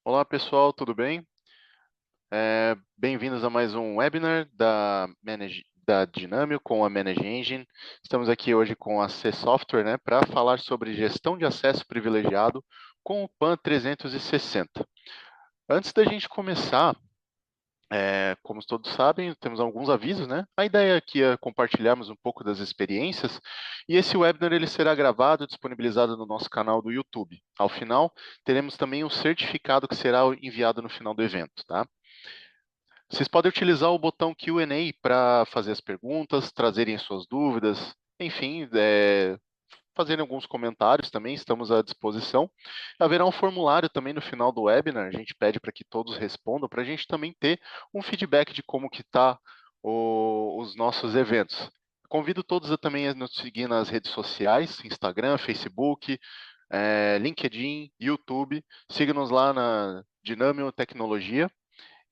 Olá pessoal, tudo bem? Bem-vindos a mais um webinar da Dynamio com a Manage Engine. Estamos aqui hoje com a C Software, né, para falar sobre gestão de acesso privilegiado com o PAN 360. Antes da gente começar, como todos sabem, temos alguns avisos, né? A ideia aqui é compartilharmos um pouco das experiências e esse webinar ele será gravado e disponibilizado no nosso canal do YouTube. Ao final, teremos também um certificado que será enviado no final do evento, tá? Vocês podem utilizar o botão Q&A para fazer as perguntas, trazerem suas dúvidas, enfim, fazerem alguns comentários também, estamos à disposição. Haverá um formulário também no final do webinar, a gente pede para que todos respondam, para a gente também ter um feedback de como que está os nossos eventos. Convido todos a também a nos seguir nas redes sociais, Instagram, Facebook, LinkedIn, YouTube. Siga-nos lá na Dinâmio Tecnologia.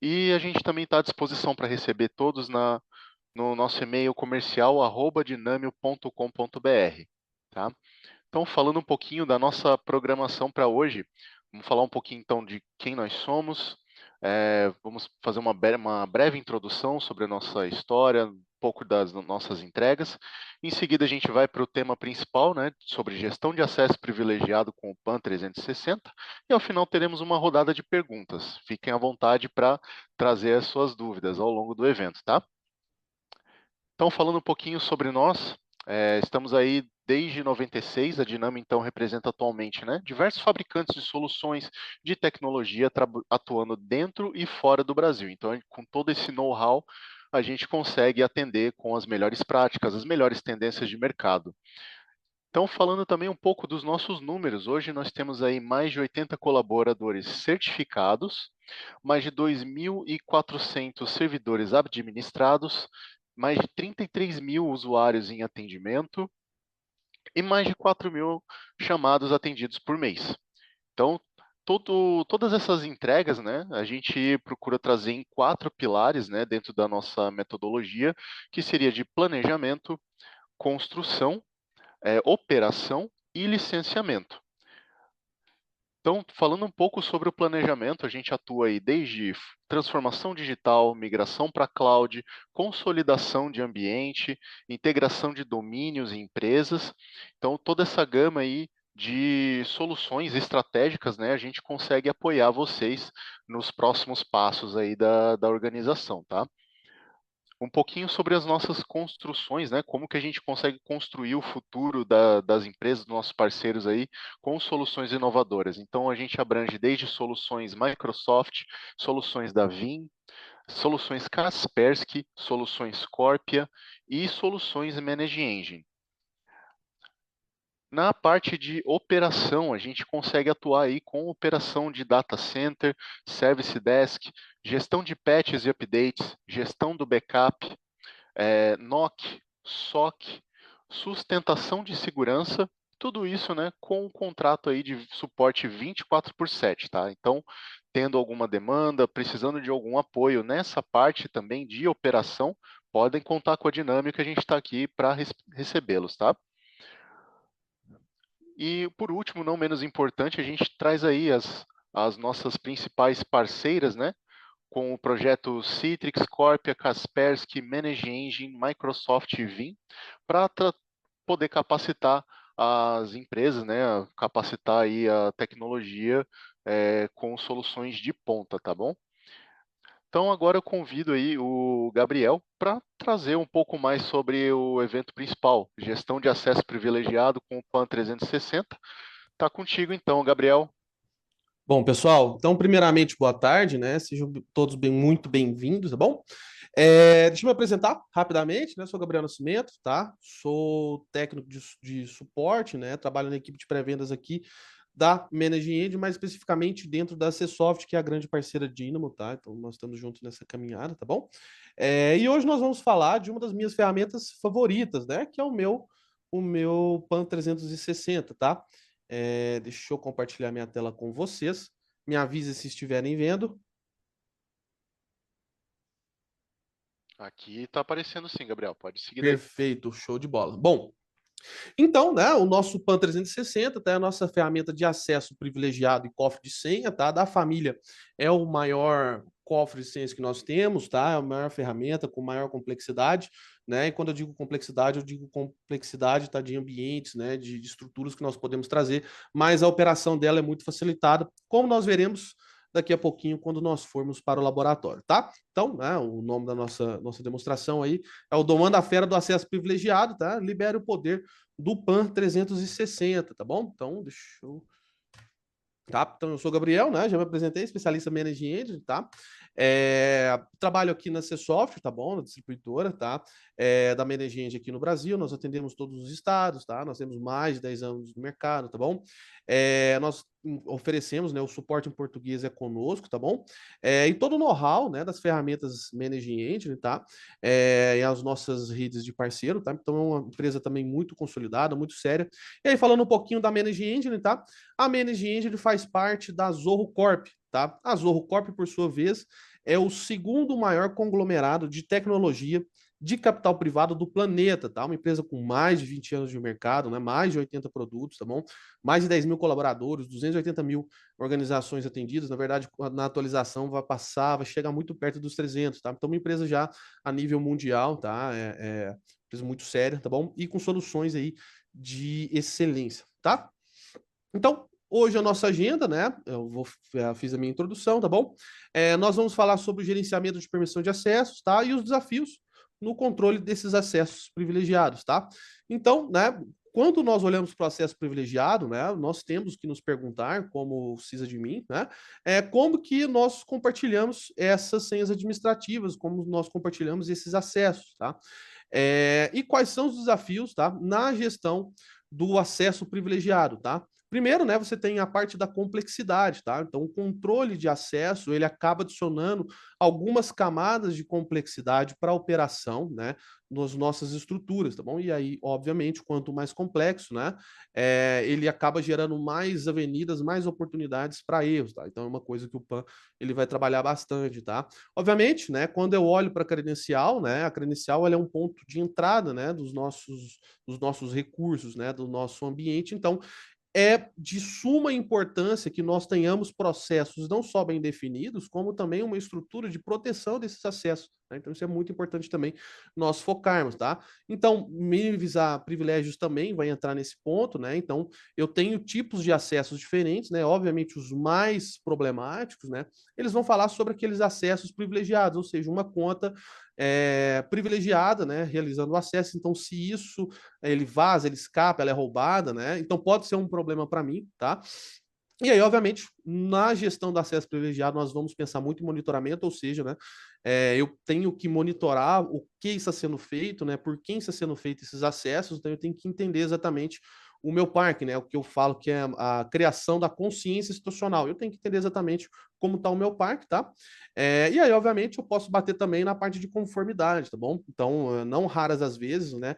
E a gente também está à disposição para receber todos no nosso e-mail comercial @dinamio.com.br, tá? Então, falando um pouquinho da nossa programação para hoje, vamos falar um pouquinho então de quem nós somos, vamos fazer uma breve introdução sobre a nossa história, um pouco das nossas entregas. Em seguida, a gente vai para o tema principal, né, sobre gestão de acesso privilegiado com o PAN 360, e ao final teremos uma rodada de perguntas. Fiquem à vontade para trazer as suas dúvidas ao longo do evento, tá? Então, falando um pouquinho sobre nós, estamos aí desde 96, a Dinamo então representa atualmente, né, diversos fabricantes de soluções de tecnologia atuando dentro e fora do Brasil. Então, com todo esse know-how, a gente consegue atender com as melhores práticas, as melhores tendências de mercado. Então, falando também um pouco dos nossos números, hoje nós temos aí mais de 80 colaboradores certificados, mais de 2.400 servidores administrados, mais de 33 mil usuários em atendimento e mais de 4 mil chamados atendidos por mês. Então, todas essas entregas, né, a gente procura trazer em 4 pilares, né, dentro da nossa metodologia, que seria de planejamento, construção, operação e licenciamento. Então, falando um pouco sobre o planejamento, a gente atua aí desde transformação digital, migração para cloud, consolidação de ambiente, integração de domínios e empresas. Então, toda essa gama aí de soluções estratégicas, né, a gente consegue apoiar vocês nos próximos passos aí da organização, tá? Um pouquinho sobre as nossas construções, né? Como que a gente consegue construir o futuro das empresas, dos nossos parceiros aí, com soluções inovadoras. Então, a gente abrange desde soluções Microsoft, soluções da Vim, soluções Kaspersky, soluções Scorpia e soluções Manage Engine. Na parte de operação, a gente consegue atuar aí com operação de data center, service desk, gestão de patches e updates, gestão do backup, NOC, SOC, sustentação de segurança, tudo isso, né, com um contrato aí de suporte 24/7, tá? Então, tendo alguma demanda, precisando de algum apoio nessa parte também de operação, podem contar com a Dinâmica, a gente está aqui para recebê-los, tá? E, por último, não menos importante, a gente traz aí as nossas principais parceiras, né? Com o projeto Citrix, Scorpia, Kaspersky, Manage Engine, Microsoft e Vim, para poder capacitar as empresas, né, capacitar aí a tecnologia com soluções de ponta, tá bom? Então agora eu convido aí o Gabriel para trazer um pouco mais sobre o evento principal, gestão de acesso privilegiado com o PAN 360. Tá contigo então, Gabriel. Bom, pessoal, então, primeiramente, boa tarde, né? Sejam todos muito bem-vindos, tá bom? Deixa eu me apresentar rapidamente, né? Sou Gabriel Nascimento, tá? Sou técnico de suporte, né? Trabalho na equipe de pré-vendas aqui da Managing Engine, mais especificamente dentro da Csoft, que é a grande parceira de Dynamo, tá? Então, nós estamos juntos nessa caminhada, tá bom? E hoje nós vamos falar de uma das minhas ferramentas favoritas, né? Que é o meu PAN 360, tá? Deixa eu compartilhar minha tela com vocês. Me avisa se estiverem vendo. Aqui está aparecendo sim, Gabriel. Pode seguir daí. Perfeito, show de bola. Bom, Então, né, o nosso PAN 360, tá, é a nossa ferramenta de acesso privilegiado e cofre de senha, tá, da família. É o maior cofre de senhas que nós temos, tá? É a maior ferramenta com maior complexidade, né? E quando eu digo complexidade, tá, de ambientes, né, de estruturas que nós podemos trazer, mas a operação dela é muito facilitada, como nós veremos daqui a pouquinho quando nós formos para o laboratório, tá? Então, né, o nome da nossa demonstração aí é o Domando a Fera do Acesso Privilegiado, tá? Libere o poder do PAN 360, tá bom? Então, deixa eu... Tá? Então, eu sou o Gabriel, né? Já me apresentei, especialista em Managing Engine, tá? Trabalho aqui na C-Soft, tá bom? Na distribuidora, tá? Da Managing Engine aqui no Brasil, nós atendemos todos os estados, tá? Nós temos mais de 10 anos no mercado, tá bom? Nós oferecemos, né? O suporte em português é conosco, tá bom? E todo o know-how, né? Das ferramentas Managing Engine, tá? E as nossas redes de parceiro, tá? Então, é uma empresa também muito consolidada, muito séria. E aí, falando um pouquinho da Managing Engine, tá? A Managing Engine faz parte da Zorro Corp, tá? A Zorro Corp, por sua vez, é o segundo maior conglomerado de tecnologia de capital privado do planeta, tá? Uma empresa com mais de 20 anos de mercado, né? Mais de 80 produtos, tá bom? Mais de 10 mil colaboradores, 280 mil organizações atendidas. Na verdade, na atualização vai chegar muito perto dos 300, tá? Então, uma empresa já a nível mundial, tá? Uma empresa muito séria, tá bom? E com soluções aí de excelência, tá? Então, hoje a nossa agenda, né? Fiz a minha introdução, tá bom? Nós vamos falar sobre o gerenciamento de permissão de acessos, tá? E os desafios no controle desses acessos privilegiados, tá? Então, né? Quando nós olhamos para o acesso privilegiado, né, nós temos que nos perguntar, como precisa de mim, né, como que nós compartilhamos essas senhas administrativas, como nós compartilhamos esses acessos, tá? E quais são os desafios, tá, na gestão do acesso privilegiado, tá? Primeiro, né, você tem a parte da complexidade, tá? Então, o controle de acesso, ele acaba adicionando algumas camadas de complexidade para a operação, né, nas nossas estruturas, tá bom? E aí, obviamente, quanto mais complexo, né, ele acaba gerando mais avenidas, mais oportunidades para erros, tá? Então, é uma coisa que o PAN ele vai trabalhar bastante, tá? Obviamente, né, quando eu olho para a credencial, né, a credencial ela é um ponto de entrada, né, dos nossos recursos, né, do nosso ambiente. Então, é de suma importância que nós tenhamos processos não só bem definidos, como também uma estrutura de proteção desses acessos, né? Então, isso é muito importante também nós focarmos, tá? Então, minimizar privilégios também vai entrar nesse ponto, né? Então, eu tenho tipos de acessos diferentes, né? Obviamente, os mais problemáticos, né? Eles vão falar sobre aqueles acessos privilegiados, ou seja, uma conta privilegiada, né? Realizando o acesso. Então, se isso ele vaza, ele escapa, ela é roubada, né? Então pode ser um problema para mim, tá? E aí, obviamente, na gestão do acesso privilegiado, nós vamos pensar muito em monitoramento, ou seja, né, eu tenho que monitorar o que está sendo feito, né, por quem está sendo feito esses acessos, então eu tenho que entender exatamente o meu parque, né, o que eu falo que é a criação da consciência institucional. Eu tenho que entender exatamente como está o meu parque, tá? E aí, obviamente, eu posso bater também na parte de conformidade, tá bom? Então, não raras as vezes, né,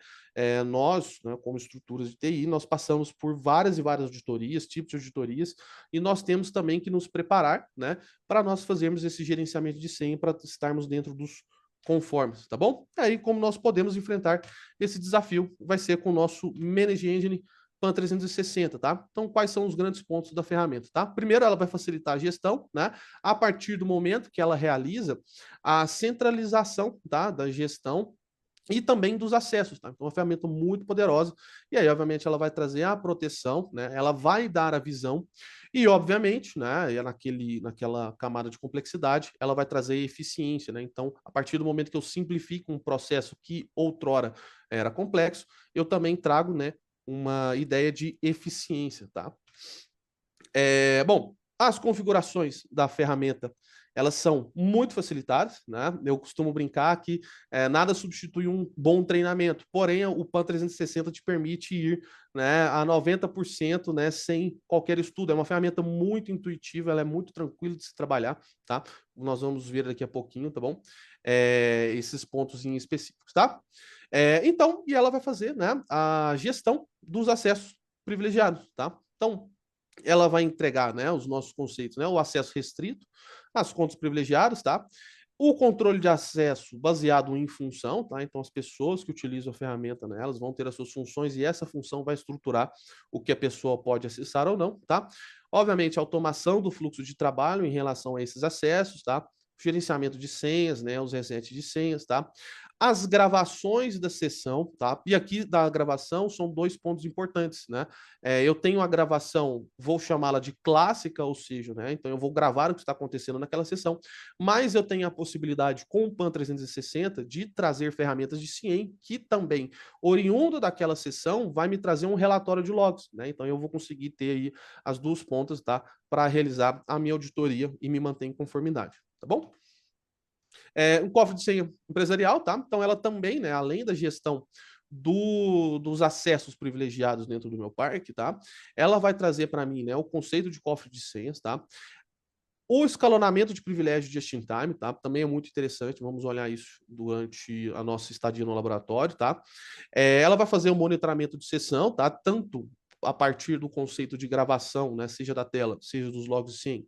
nós, né, como estruturas de TI, nós passamos por várias e várias auditorias, tipos de auditorias, e nós temos também que nos preparar, né, para nós fazermos esse gerenciamento de senha para estarmos dentro dos conformes, tá bom? Aí, como nós podemos enfrentar esse desafio, vai ser com o nosso Manage Engine PAN 360, tá? Então, quais são os grandes pontos da ferramenta, tá? Primeiro, ela vai facilitar a gestão, né? A partir do momento que ela realiza a centralização, tá? Da gestão e também dos acessos, tá? Então, é uma ferramenta muito poderosa, e aí, obviamente, ela vai trazer a proteção, né? Ela vai dar a visão, e, obviamente, né, naquela camada de complexidade, ela vai trazer eficiência, né? Então, a partir do momento que eu simplifico um processo que outrora era complexo, eu também trago, né, uma ideia de eficiência, tá? Bom, as configurações da ferramenta elas são muito facilitadas, né? Eu costumo brincar que nada substitui um bom treinamento, porém o PAN 360 te permite ir, né, a 90%, né, sem qualquer estudo. É uma ferramenta muito intuitiva, ela é muito tranquila de se trabalhar, tá? Nós vamos ver daqui a pouquinho, tá bom? Esses pontos em específicos, tá? Então, e ela vai fazer, né, a gestão dos acessos privilegiados, tá? Então, ela vai entregar, né, os nossos conceitos, né, o acesso restrito, as contas privilegiadas, tá? O controle de acesso baseado em função, tá? Então, as pessoas que utilizam a ferramenta, né, elas vão ter as suas funções e essa função vai estruturar o que a pessoa pode acessar ou não, tá? Obviamente, automação do fluxo de trabalho em relação a esses acessos, tá? Gerenciamento de senhas, né, os resets de senhas, tá? As gravações da sessão, tá? E aqui da gravação são 2 pontos importantes, né? Eu tenho a gravação, vou chamá-la de clássica, ou seja, né? Então eu vou gravar o que está acontecendo naquela sessão, mas eu tenho a possibilidade com o PAN 360 de trazer ferramentas de CIEM que também, oriundo daquela sessão, vai me trazer um relatório de logs, né? Então eu vou conseguir ter aí as 2 pontas, tá? Para realizar a minha auditoria e me manter em conformidade, tá bom? Um cofre de senha empresarial, tá? Então ela também, né, além da gestão dos acessos privilegiados dentro do meu parque, tá? Ela vai trazer para mim, né, o conceito de cofre de senhas, tá? O escalonamento de privilégio de just-in-time, tá? Também é muito interessante, vamos olhar isso durante a nossa estadia no laboratório, tá? Ela vai fazer o monitoramento de sessão, tá? Tanto a partir do conceito de gravação, né, seja da tela, seja dos logs sim,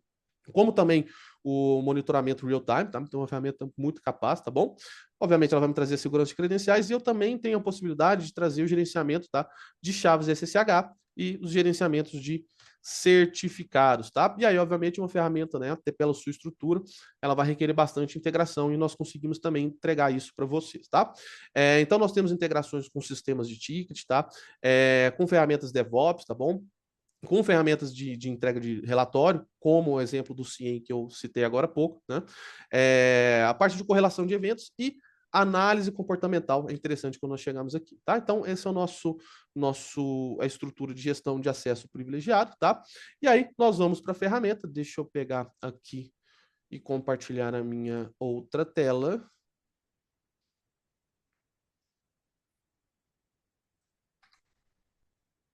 como também o monitoramento real-time, tá? Então, é uma ferramenta muito capaz, tá bom? Obviamente, ela vai me trazer a segurança de credenciais e eu também tenho a possibilidade de trazer o gerenciamento, tá? De chaves SSH e os gerenciamentos de certificados, tá? E aí, obviamente, uma ferramenta, né, até pela sua estrutura, ela vai requerer bastante integração e nós conseguimos também entregar isso para vocês, tá? Então, nós temos integrações com sistemas de ticket, tá? Com ferramentas DevOps, tá bom? Com ferramentas de entrega de relatório, como o exemplo do CIEM que eu citei agora há pouco, né? A parte de correlação de eventos e análise comportamental é interessante quando nós chegamos aqui, tá? Então, esse é o a estrutura de gestão de acesso privilegiado, tá? E aí, nós vamos para a ferramenta. Deixa eu pegar aqui e compartilhar a minha outra tela.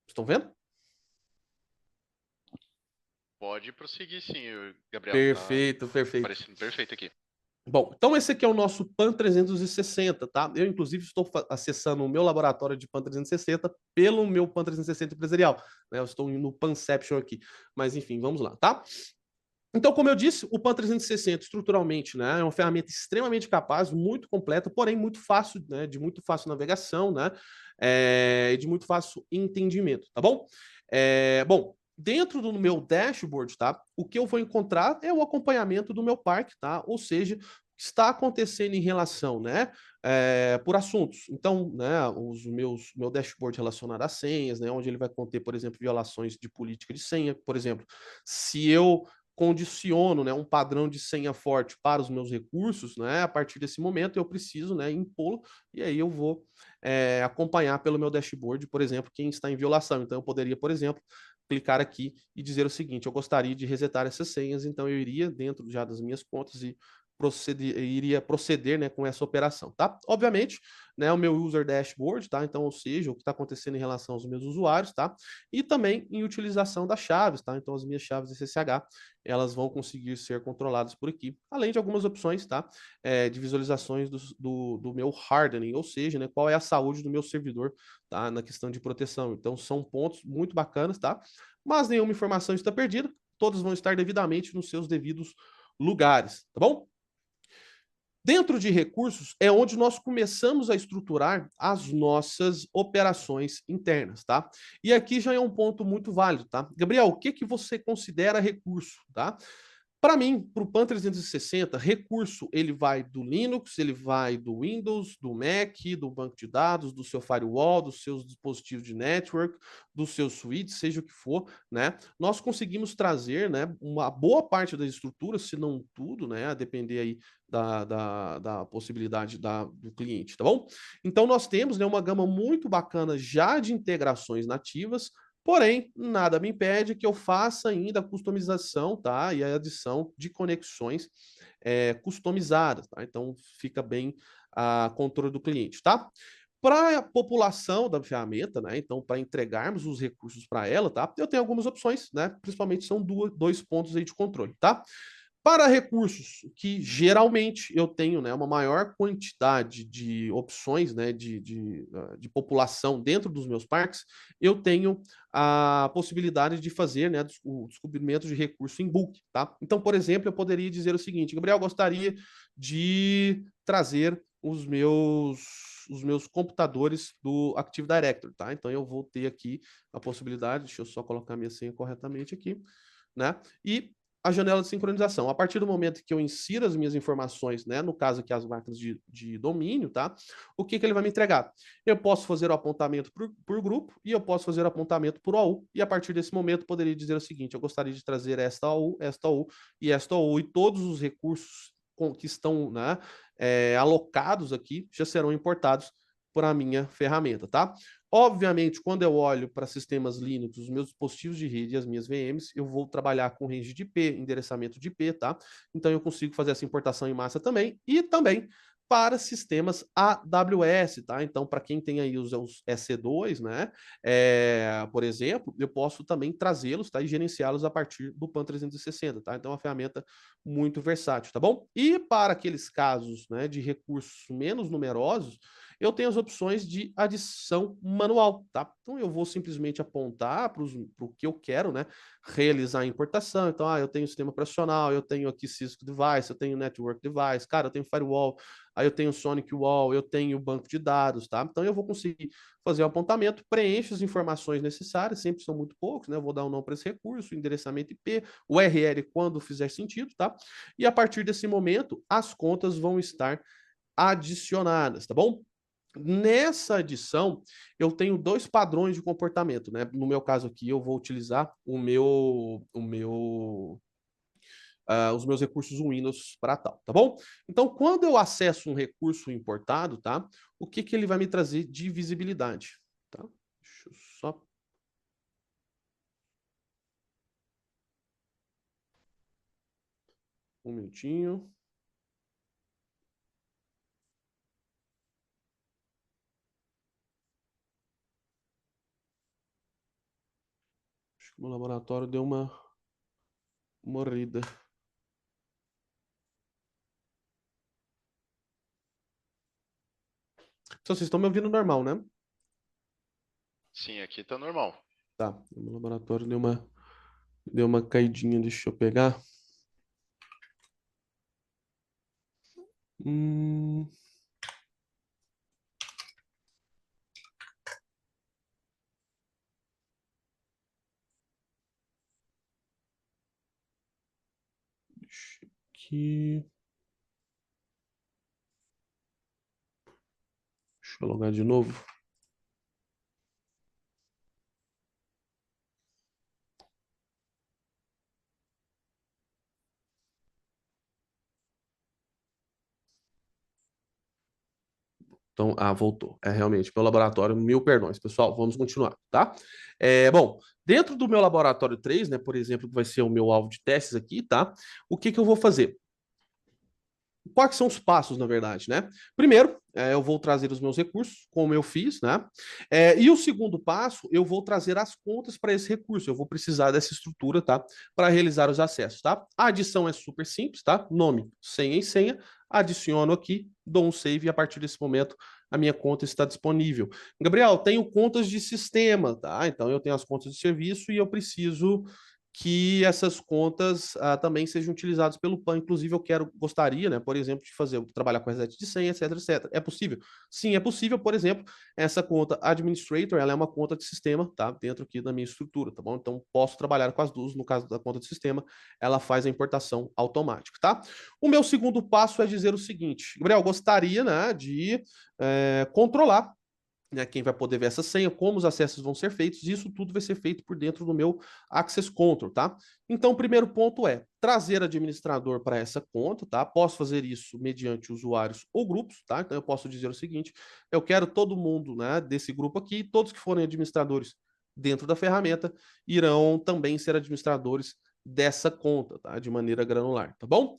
Estão vendo? Pode prosseguir, sim, Gabriel. Tá Perfeito, perfeito. parecendo perfeito aqui. Bom, então esse aqui é o nosso PAN 360, tá? Eu, inclusive, estou acessando o meu laboratório de PAN 360 pelo meu PAN 360 empresarial, né? Eu estou no Panception aqui, mas enfim, vamos lá, tá? Então, como eu disse, o PAN 360 estruturalmente, né, é uma ferramenta extremamente capaz, muito completa, porém muito fácil, né, de muito fácil navegação, né, e de muito fácil entendimento, tá bom? Bom, dentro do meu dashboard, tá, o que eu vou encontrar é o acompanhamento do meu parque, tá? Ou seja, o que está acontecendo em relação, né, por assuntos. Então, né, meu dashboard relacionado a senhas, né, onde ele vai conter, por exemplo, violações de política de senha, por exemplo, se eu condiciono, né, um padrão de senha forte para os meus recursos, né, a partir desse momento eu preciso, né, impô-lo, e aí eu vou acompanhar pelo meu dashboard, por exemplo, quem está em violação. Então eu poderia, por exemplo, clicar aqui e dizer o seguinte: eu gostaria de resetar essas senhas, então eu iria dentro já das minhas contas e iria proceder, né, com essa operação, tá? Obviamente, né, o meu user dashboard, tá? Então, ou seja, o que está acontecendo em relação aos meus usuários, tá? E também em utilização das chaves, tá? Então, as minhas chaves SSH, elas vão conseguir ser controladas por aqui, além de algumas opções, tá? De visualizações do meu hardening, ou seja, né, qual é a saúde do meu servidor, tá? Na questão de proteção. Então, são pontos muito bacanas, tá? Mas nenhuma informação está perdida, todas vão estar devidamente nos seus devidos lugares, tá bom? Dentro de recursos é onde nós começamos a estruturar as nossas operações internas, tá? E aqui já é um ponto muito válido, tá? Gabriel, o que que você considera recurso, tá? Para mim, para o PAN 360, recurso ele vai do Linux, ele vai do Windows, do Mac, do banco de dados, do seu firewall, dos seus dispositivos de network, do seu switch, seja o que for, né? Nós conseguimos trazer, né, uma boa parte da estrutura, se não tudo, né, a depender aí da possibilidade do cliente, tá bom? Então nós temos, né, uma gama muito bacana já de integrações nativas. Porém, nada me impede que eu faça ainda a customização, tá? E a adição de conexões customizadas, tá? Então, fica bem a controle do cliente, tá? Para a população da ferramenta, né? Então, para entregarmos os recursos para ela, tá? Eu tenho algumas opções, né? Principalmente são dois pontos aí de controle, tá? Para recursos que geralmente eu tenho, né, uma maior quantidade de opções, né, de população dentro dos meus parques, eu tenho a possibilidade de fazer, né, o descobrimento de recurso em bulk, tá? Então, por exemplo, eu poderia dizer o seguinte: Gabriel, gostaria de trazer os meus computadores do Active Directory, tá? Então eu vou ter aqui a possibilidade, deixa eu só colocar minha senha corretamente aqui, né? E a janela de sincronização. A partir do momento que eu insiro as minhas informações, né, no caso aqui as marcas de domínio, tá? O que ele vai me entregar? Eu posso fazer o apontamento por grupo e eu posso fazer o apontamento por OU. E a partir desse momento poderia dizer o seguinte: eu gostaria de trazer esta OU e esta OU, e todos os recursos que estão, né, alocados aqui já serão importados para a minha ferramenta, tá? Obviamente, quando eu olho para sistemas Linux, os meus dispositivos de rede e as minhas VMs, eu vou trabalhar com range de IP, endereçamento de IP, tá? Então eu consigo fazer essa importação em massa também, e também para sistemas AWS, tá? Então, para quem tem aí os EC2, né? Por exemplo, eu posso também trazê-los, tá? E gerenciá-los a partir do PAN 360, tá? Então, é uma ferramenta muito versátil, tá bom? E para aqueles casos, né, de recursos menos numerosos, eu tenho as opções de adição manual, tá? Então eu vou simplesmente apontar para o que eu quero, né? Realizar a importação. Então, eu tenho sistema operacional, eu tenho aqui Cisco Device, eu tenho Network Device, cara, eu tenho Firewall, aí eu tenho Sonic Wall, eu tenho banco de dados, tá? Então eu vou conseguir fazer o apontamento, preencho as informações necessárias, sempre são muito poucos, né? Eu vou dar um nome para esse recurso, endereçamento IP, URL quando fizer sentido, tá? E a partir desse momento, as contas vão estar adicionadas, tá bom? Nessa adição, eu tenho dois padrões de comportamento, né? No meu caso aqui, eu vou utilizar os meus recursos Windows para tal, tá bom? Então, quando eu acesso um recurso importado, tá? O que ele vai me trazer de visibilidade, tá? Deixa eu só... Um minutinho. Acho que o meu laboratório deu uma morrida. Então, vocês estão me ouvindo normal, né? Sim, aqui tá normal. Tá. O meu laboratório deu uma caidinha, deixa eu pegar. Hum... Deixa aqui. Deixa eu logar de novo. Então, voltou. É realmente meu laboratório, mil perdões, pessoal. Vamos continuar, tá? Bom, dentro do meu laboratório 3, né, por exemplo, que vai ser o meu alvo de testes aqui, tá? O que eu vou fazer? Quais são os passos, na verdade, né? Primeiro, eu vou trazer os meus recursos, como eu fiz, né? E o segundo passo, eu vou trazer as contas para esse recurso. Eu vou precisar dessa estrutura, tá? Para realizar os acessos, tá? A adição é super simples, tá? Nome, senha e senha. Adiciono aqui, dou um save e a partir desse momento a minha conta está disponível. Gabriel, tenho contas de sistema, tá? Então eu tenho as contas de serviço e eu preciso que essas contas também sejam utilizadas pelo PAN. Inclusive, gostaria, né, por exemplo, de trabalhar com reset de senha, etc, etc. É possível? Sim, é possível. Por exemplo, essa conta Administrator, ela é uma conta de sistema, tá? Dentro aqui da minha estrutura, tá bom? Então, posso trabalhar com as duas. No caso da conta de sistema, ela faz a importação automática, tá? O meu segundo passo é dizer o seguinte: Gabriel, gostaria, né, de controlar, né, quem vai poder ver essa senha, como os acessos vão ser feitos, isso tudo vai ser feito por dentro do meu Access Control, tá? Então, o primeiro ponto é trazer administrador para essa conta, tá? Posso fazer isso mediante usuários ou grupos, tá? Então, eu posso dizer o seguinte: eu quero todo mundo, né, desse grupo aqui, todos que forem administradores dentro da ferramenta, irão também ser administradores dessa conta, tá? De maneira granular, tá bom?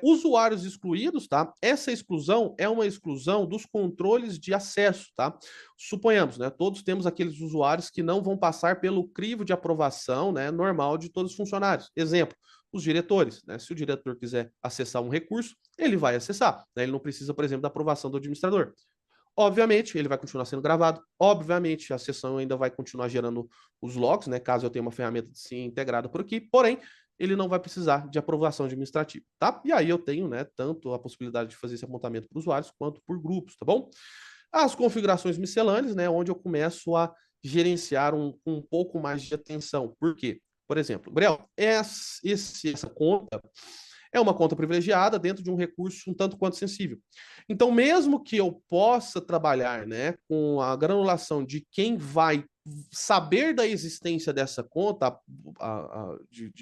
Usuários excluídos, tá? Essa exclusão é uma exclusão dos controles de acesso, tá? Suponhamos, né? Todos temos aqueles usuários que não vão passar pelo crivo de aprovação, né? Normal de todos os funcionários. Exemplo, os diretores, né? Se o diretor quiser acessar um recurso, ele vai acessar, né? Ele não precisa, por exemplo, da aprovação do administrador. Obviamente, ele vai continuar sendo gravado. Obviamente, a sessão ainda vai continuar gerando os logs, né? Caso eu tenha uma ferramenta de SIEM integrada por aqui. Porém, ele não vai precisar de aprovação administrativa, tá? E aí eu tenho, né, tanto a possibilidade de fazer esse apontamento para usuários quanto por grupos, tá bom? As configurações miscelâneas, né, onde eu começo a gerenciar um pouco mais de atenção. Por quê? Por exemplo, Gabriel, essa conta é uma conta privilegiada dentro de um recurso um tanto quanto sensível. Então, mesmo que eu possa trabalhar, né, com a granulação de quem vai saber da existência dessa conta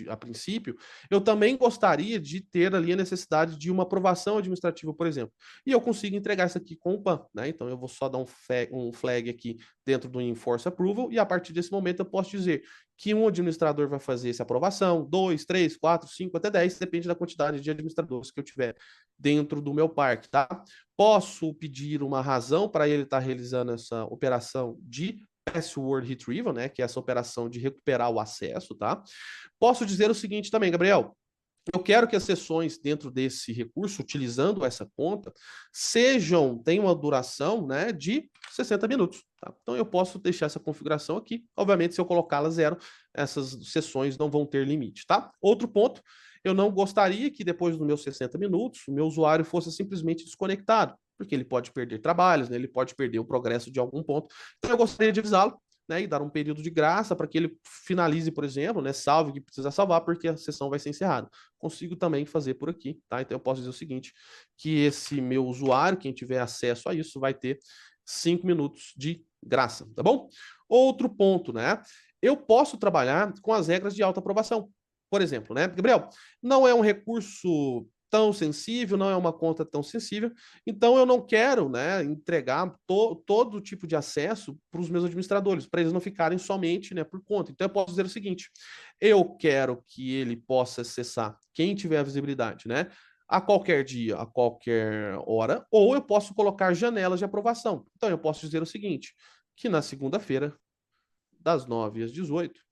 a princípio, eu também gostaria de ter ali a necessidade de uma aprovação administrativa, por exemplo. E eu consigo entregar isso aqui com o PAN, né? Então eu vou só dar um flag aqui dentro do Enforce Approval, e a partir desse momento eu posso dizer que um administrador vai fazer essa aprovação, 2, 3, 4, 5, até 10, depende da quantidade de administradores que eu tiver dentro do meu parque, tá? Posso pedir uma razão para ele estar realizando essa operação de password retrieval, né, que é essa operação de recuperar o acesso, tá? Posso dizer o seguinte também, Gabriel, eu quero que as sessões dentro desse recurso, utilizando essa conta, tenham uma duração, né, de 60 minutos. Tá? Então eu posso deixar essa configuração aqui. Obviamente, se eu colocá-la zero, essas sessões não vão ter limite, tá? Outro ponto, eu não gostaria que depois dos meus 60 minutos, o meu usuário fosse simplesmente desconectado, porque ele pode perder trabalhos, né, ele pode perder o progresso de algum ponto. Então eu gostaria de avisá-lo, né, e dar um período de graça para que ele finalize, por exemplo, né, salve o que precisa salvar, porque a sessão vai ser encerrada. Consigo também fazer por aqui, tá? Então eu posso dizer o seguinte, que esse meu usuário, quem tiver acesso a isso, vai ter 5 minutos de graça, tá bom? Outro ponto, né? Eu posso trabalhar com as regras de autoaprovação. Por exemplo, né, Gabriel, não é um recurso tão sensível, não é uma conta tão sensível, então eu não quero, né, entregar todo tipo de acesso para os meus administradores, para eles não ficarem somente, né, por conta. Então eu posso dizer o seguinte: eu quero que ele possa acessar quem tiver a visibilidade, né, a qualquer dia, a qualquer hora, ou eu posso colocar janelas de aprovação. Então eu posso dizer o seguinte, que na segunda-feira, das 9 às 18,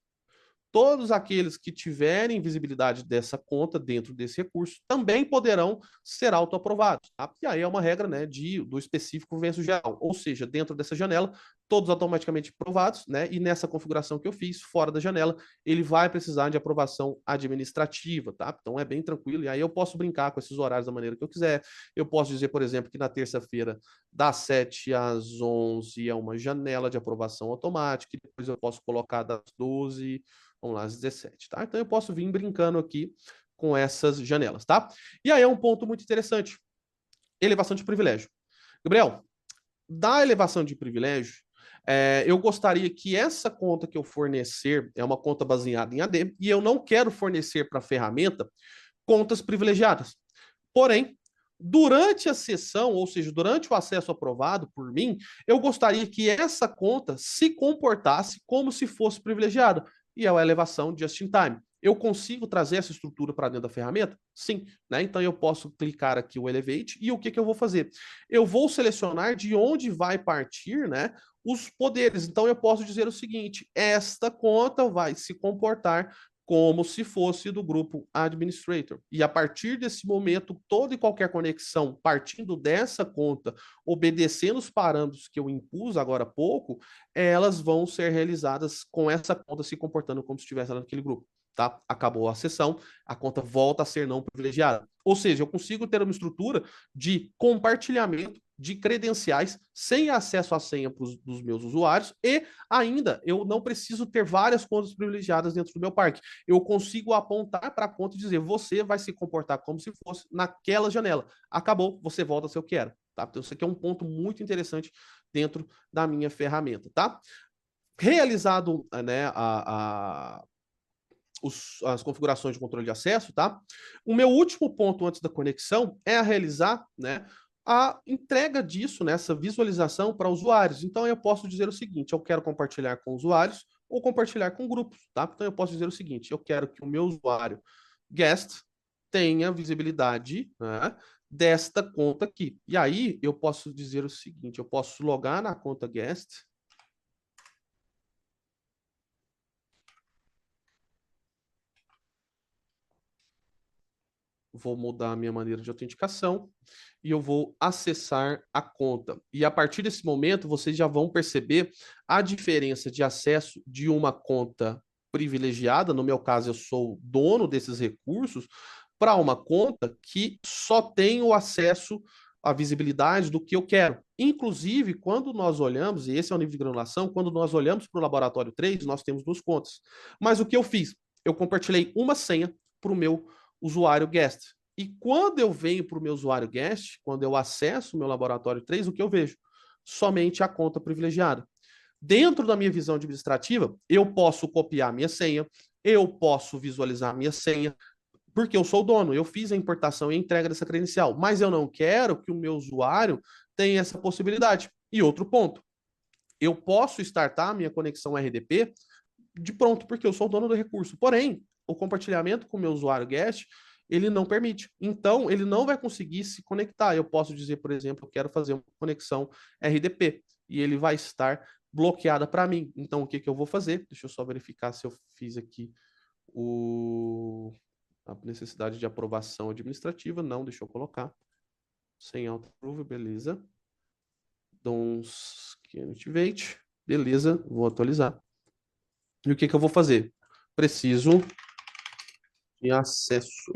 todos aqueles que tiverem visibilidade dessa conta dentro desse recurso também poderão ser autoaprovados. Tá? E aí é uma regra, né, do específico versus geral. Ou seja, dentro dessa janela, todos automaticamente aprovados, né? E nessa configuração que eu fiz, fora da janela, ele vai precisar de aprovação administrativa, tá? Então é bem tranquilo. E aí eu posso brincar com esses horários da maneira que eu quiser. Eu posso dizer, por exemplo, que na terça-feira, das 7 às 11 é uma janela de aprovação automática, e depois eu posso colocar das 12, vamos lá, às 17, tá? Então eu posso vir brincando aqui com essas janelas, tá? E aí é um ponto muito interessante, elevação de privilégio. Gabriel, da elevação de privilégio, eu gostaria que essa conta que eu fornecer é uma conta baseada em AD, e eu não quero fornecer para a ferramenta contas privilegiadas. Porém, durante a sessão, ou seja, durante o acesso aprovado por mim, eu gostaria que essa conta se comportasse como se fosse privilegiada, e é a elevação just in time. Eu consigo trazer essa estrutura para dentro da ferramenta? Sim, né? Então eu posso clicar aqui o Elevate e o que eu vou fazer? Eu vou selecionar de onde vai partir, né, os poderes. Então eu posso dizer o seguinte: esta conta vai se comportar como se fosse do grupo administrator. E a partir desse momento, toda e qualquer conexão partindo dessa conta, obedecendo os parâmetros que eu impus agora há pouco, elas vão ser realizadas com essa conta se comportando como se estivesse naquele grupo. Tá? Acabou a sessão, a conta volta a ser não privilegiada. Ou seja, eu consigo ter uma estrutura de compartilhamento de credenciais sem acesso à senha dos meus usuários, e ainda eu não preciso ter várias contas privilegiadas dentro do meu parque. Eu consigo apontar para a conta e dizer: você vai se comportar como se fosse naquela janela. Acabou, você volta se eu quero. Tá? Então, isso aqui é um ponto muito interessante dentro da minha ferramenta. Tá? Realizado, né, as configurações de controle de acesso, tá? O meu último ponto antes da conexão é a realizar, né, a entrega disso, nessa visualização para usuários. Então eu posso dizer o seguinte: eu quero compartilhar com usuários ou compartilhar com grupos, tá? Então eu posso dizer o seguinte: eu quero que o meu usuário guest tenha visibilidade, né, desta conta aqui. E aí eu posso dizer o seguinte: eu posso logar na conta guest. vou mudar a minha maneira de autenticação e eu vou acessar a conta. E a partir desse momento, vocês já vão perceber a diferença de acesso de uma conta privilegiada, no meu caso, eu sou dono desses recursos, para uma conta que só tem o acesso à visibilidade do que eu quero. Inclusive, quando nós olhamos, e esse é o nível de granulação, quando nós olhamos para o laboratório 3, nós temos duas contas. Mas o que eu fiz? Eu compartilhei uma senha para o meu usuário guest. E quando eu venho para o meu usuário guest, quando eu acesso o meu laboratório 3, o que eu vejo? Somente a conta privilegiada. Dentro da minha visão administrativa, eu posso copiar a minha senha, eu posso visualizar a minha senha, porque eu sou o dono, eu fiz a importação e a entrega dessa credencial, mas eu não quero que o meu usuário tenha essa possibilidade. E outro ponto, eu posso startar a minha conexão RDP de pronto, porque eu sou o dono do recurso. Porém, o compartilhamento com o meu usuário guest, ele não permite. Então, ele não vai conseguir se conectar. Eu posso dizer, por exemplo, eu quero fazer uma conexão RDP e ele vai estar bloqueada para mim. Então, o que, que eu vou fazer? Deixa eu só verificar se eu fiz aqui a necessidade de aprovação administrativa. Não, deixa eu colocar. Sem auto-approve, beleza. Don't activate. Beleza, vou atualizar. E o que, que eu vou fazer? Preciso de acesso.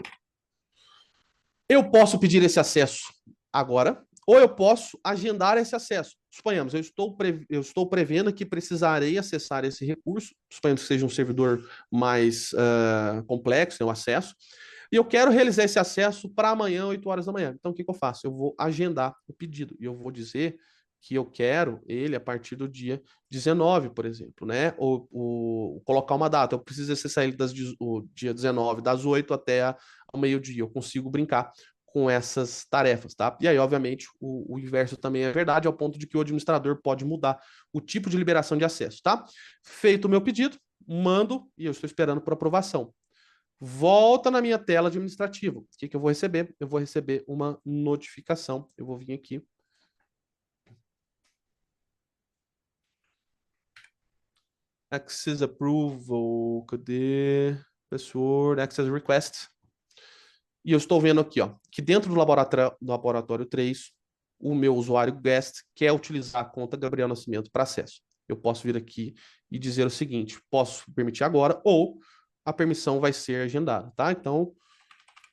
Eu posso pedir esse acesso agora, ou eu posso agendar esse acesso. Suponhamos, eu estou prevendo que precisarei acessar esse recurso, suponhamos que seja um servidor mais complexo, né, o acesso, e eu quero realizar esse acesso para amanhã, 8 horas da manhã. Então, o que, que eu faço? Eu vou agendar o pedido, e eu vou dizer que eu quero ele a partir do dia 19, por exemplo, né? Ou colocar uma data. Eu preciso acessar ele o dia 19, das 8 até ao meio-dia. Eu consigo brincar com essas tarefas, tá? E aí, obviamente, o inverso também é verdade, ao ponto de que o administrador pode mudar o tipo de liberação de acesso, tá? Feito o meu pedido, mando e eu estou esperando por aprovação. Volta na minha tela administrativa. O que, que eu vou receber? Eu vou receber uma notificação. Eu vou vir aqui. Access Approval, cadê? Password, Access Request. E eu estou vendo aqui, ó, que dentro do laboratório 3, o meu usuário guest quer utilizar a conta Gabriel Nascimento para acesso. Eu posso vir aqui e dizer o seguinte: posso permitir agora, ou a permissão vai ser agendada, tá? Então,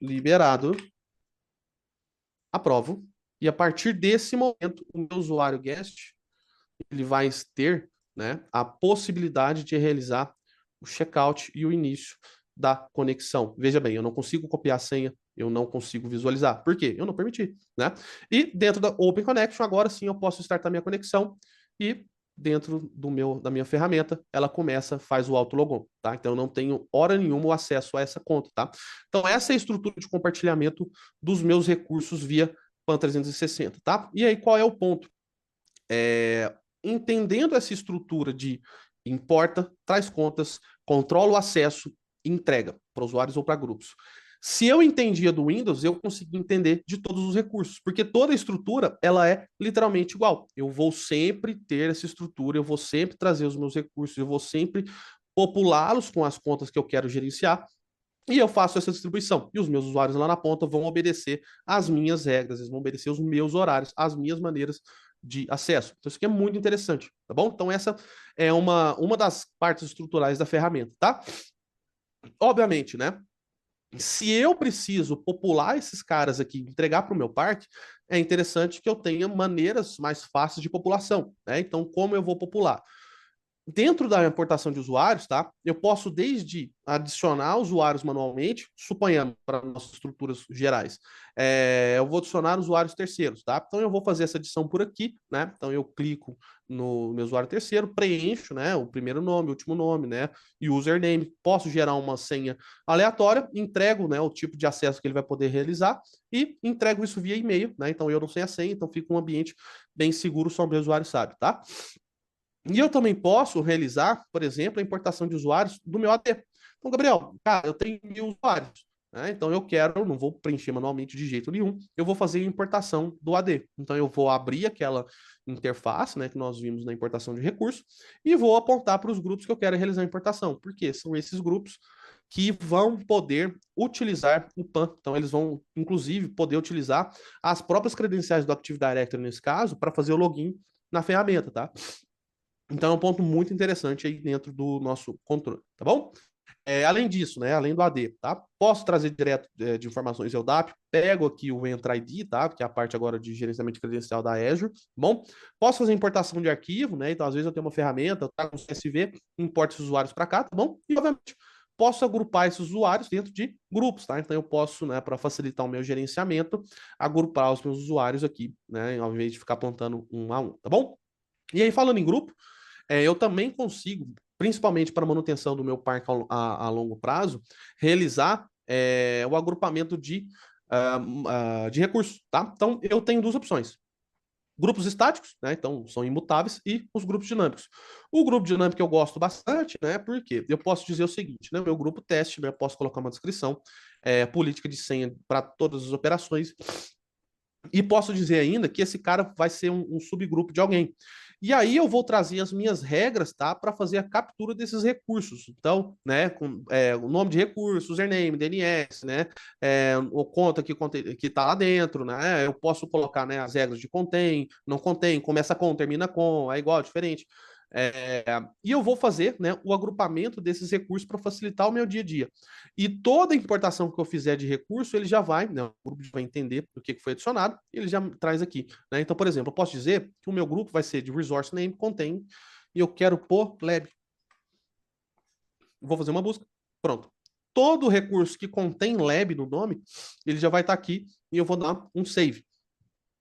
liberado, aprovo. E a partir desse momento, o meu usuário guest ele vai ter, né, a possibilidade de realizar o checkout e o início da conexão. Veja bem, eu não consigo copiar a senha, eu não consigo visualizar. Por quê? Eu não permiti, né? E dentro da Open Connection, agora sim eu posso startar minha conexão e dentro da minha ferramenta, ela começa, faz o autologon, tá? Então eu não tenho hora nenhuma o acesso a essa conta, tá? Então essa é a estrutura de compartilhamento dos meus recursos via PAN 360, tá? E aí qual é o ponto? Entendendo essa estrutura de importa, traz contas, controla o acesso e entrega para usuários ou para grupos. Se eu entendia do Windows, eu consegui entender de todos os recursos, porque toda a estrutura ela é literalmente igual. Eu vou sempre ter essa estrutura, eu vou sempre trazer os meus recursos, eu vou sempre populá-los com as contas que eu quero gerenciar, e eu faço essa distribuição. E os meus usuários lá na ponta vão obedecer às minhas regras, eles vão obedecer os meus horários, as minhas maneiras de acesso. Então, isso aqui é muito interessante, tá bom? Então, essa é uma das partes estruturais da ferramenta, tá? Obviamente, né? Se eu preciso popular esses caras aqui, entregar para o meu parque, é interessante que eu tenha maneiras mais fáceis de população, né? Então, como eu vou popular? Dentro da importação de usuários, tá? Eu posso desde adicionar usuários manualmente, suponhamos para nossas estruturas gerais, eu vou adicionar usuários terceiros, tá? Então eu vou fazer essa adição por aqui, né? Então eu clico no meu usuário terceiro, preencho, né? O primeiro nome, o último nome, né? E username. Posso gerar uma senha aleatória, entrego, né? O tipo de acesso que ele vai poder realizar e entrego isso via e-mail, né? Então eu não sei a senha, então fica um ambiente bem seguro, só o meu usuário sabe, tá? E eu também posso realizar, por exemplo, a importação de usuários do meu AD. Então, Gabriel, cara, eu tenho 1.000 usuários, né? Então eu quero, não vou preencher manualmente de jeito nenhum, eu vou fazer a importação do AD. Então eu vou abrir aquela interface, né, que nós vimos na importação de recursos, e vou apontar para os grupos que eu quero realizar a importação, porque são esses grupos que vão poder utilizar o PAN. Então, eles vão, inclusive, poder utilizar as próprias credenciais do Active Directory, nesse caso, para fazer o login na ferramenta, tá? Então, é um ponto muito interessante aí dentro do nosso controle, tá bom? Além disso, né, além do AD, tá? Posso trazer direto de informações EUDAP, pego aqui o Entra ID, tá? Que é a parte agora de gerenciamento de credencial da Azure, tá bom? Posso fazer importação de arquivo, né? Então, às vezes eu tenho uma ferramenta, eu trago um CSV, importo esses usuários para cá, tá bom? E, obviamente, posso agrupar esses usuários dentro de grupos, tá? Então, eu posso, né, para facilitar o meu gerenciamento, agrupar os meus usuários aqui, né? Ao invés de ficar apontando um a um, tá bom? E aí, falando em grupo, eu também consigo, principalmente para manutenção do meu parque a longo prazo, realizar o agrupamento de recursos, tá? Então, eu tenho duas opções. Grupos estáticos, né? Então, são imutáveis, e os grupos dinâmicos. O grupo dinâmico eu gosto bastante, né? Porque eu posso dizer o seguinte, né? Meu grupo teste, né? Eu posso colocar uma descrição, política de senha para todas as operações, e posso dizer ainda que esse cara vai ser um subgrupo de alguém. E aí eu vou trazer as minhas regras, tá, para fazer a captura desses recursos. Então, né, com o nome de recurso, username, DNS, né, o conta que tá lá dentro, né, eu posso colocar, né, as regras de contém, não contém, começa com, termina com, é igual, diferente. E eu vou fazer, né, o agrupamento desses recursos para facilitar o meu dia a dia. E toda importação que eu fizer de recurso, ele já vai, né, o grupo vai entender o que foi adicionado, e ele já traz aqui, né? Então, por exemplo, eu posso dizer que o meu grupo vai ser de resource name, contém, e eu quero pôr lab. Vou fazer uma busca, pronto. Todo recurso que contém lab no nome, ele já vai estar aqui, e eu vou dar um save.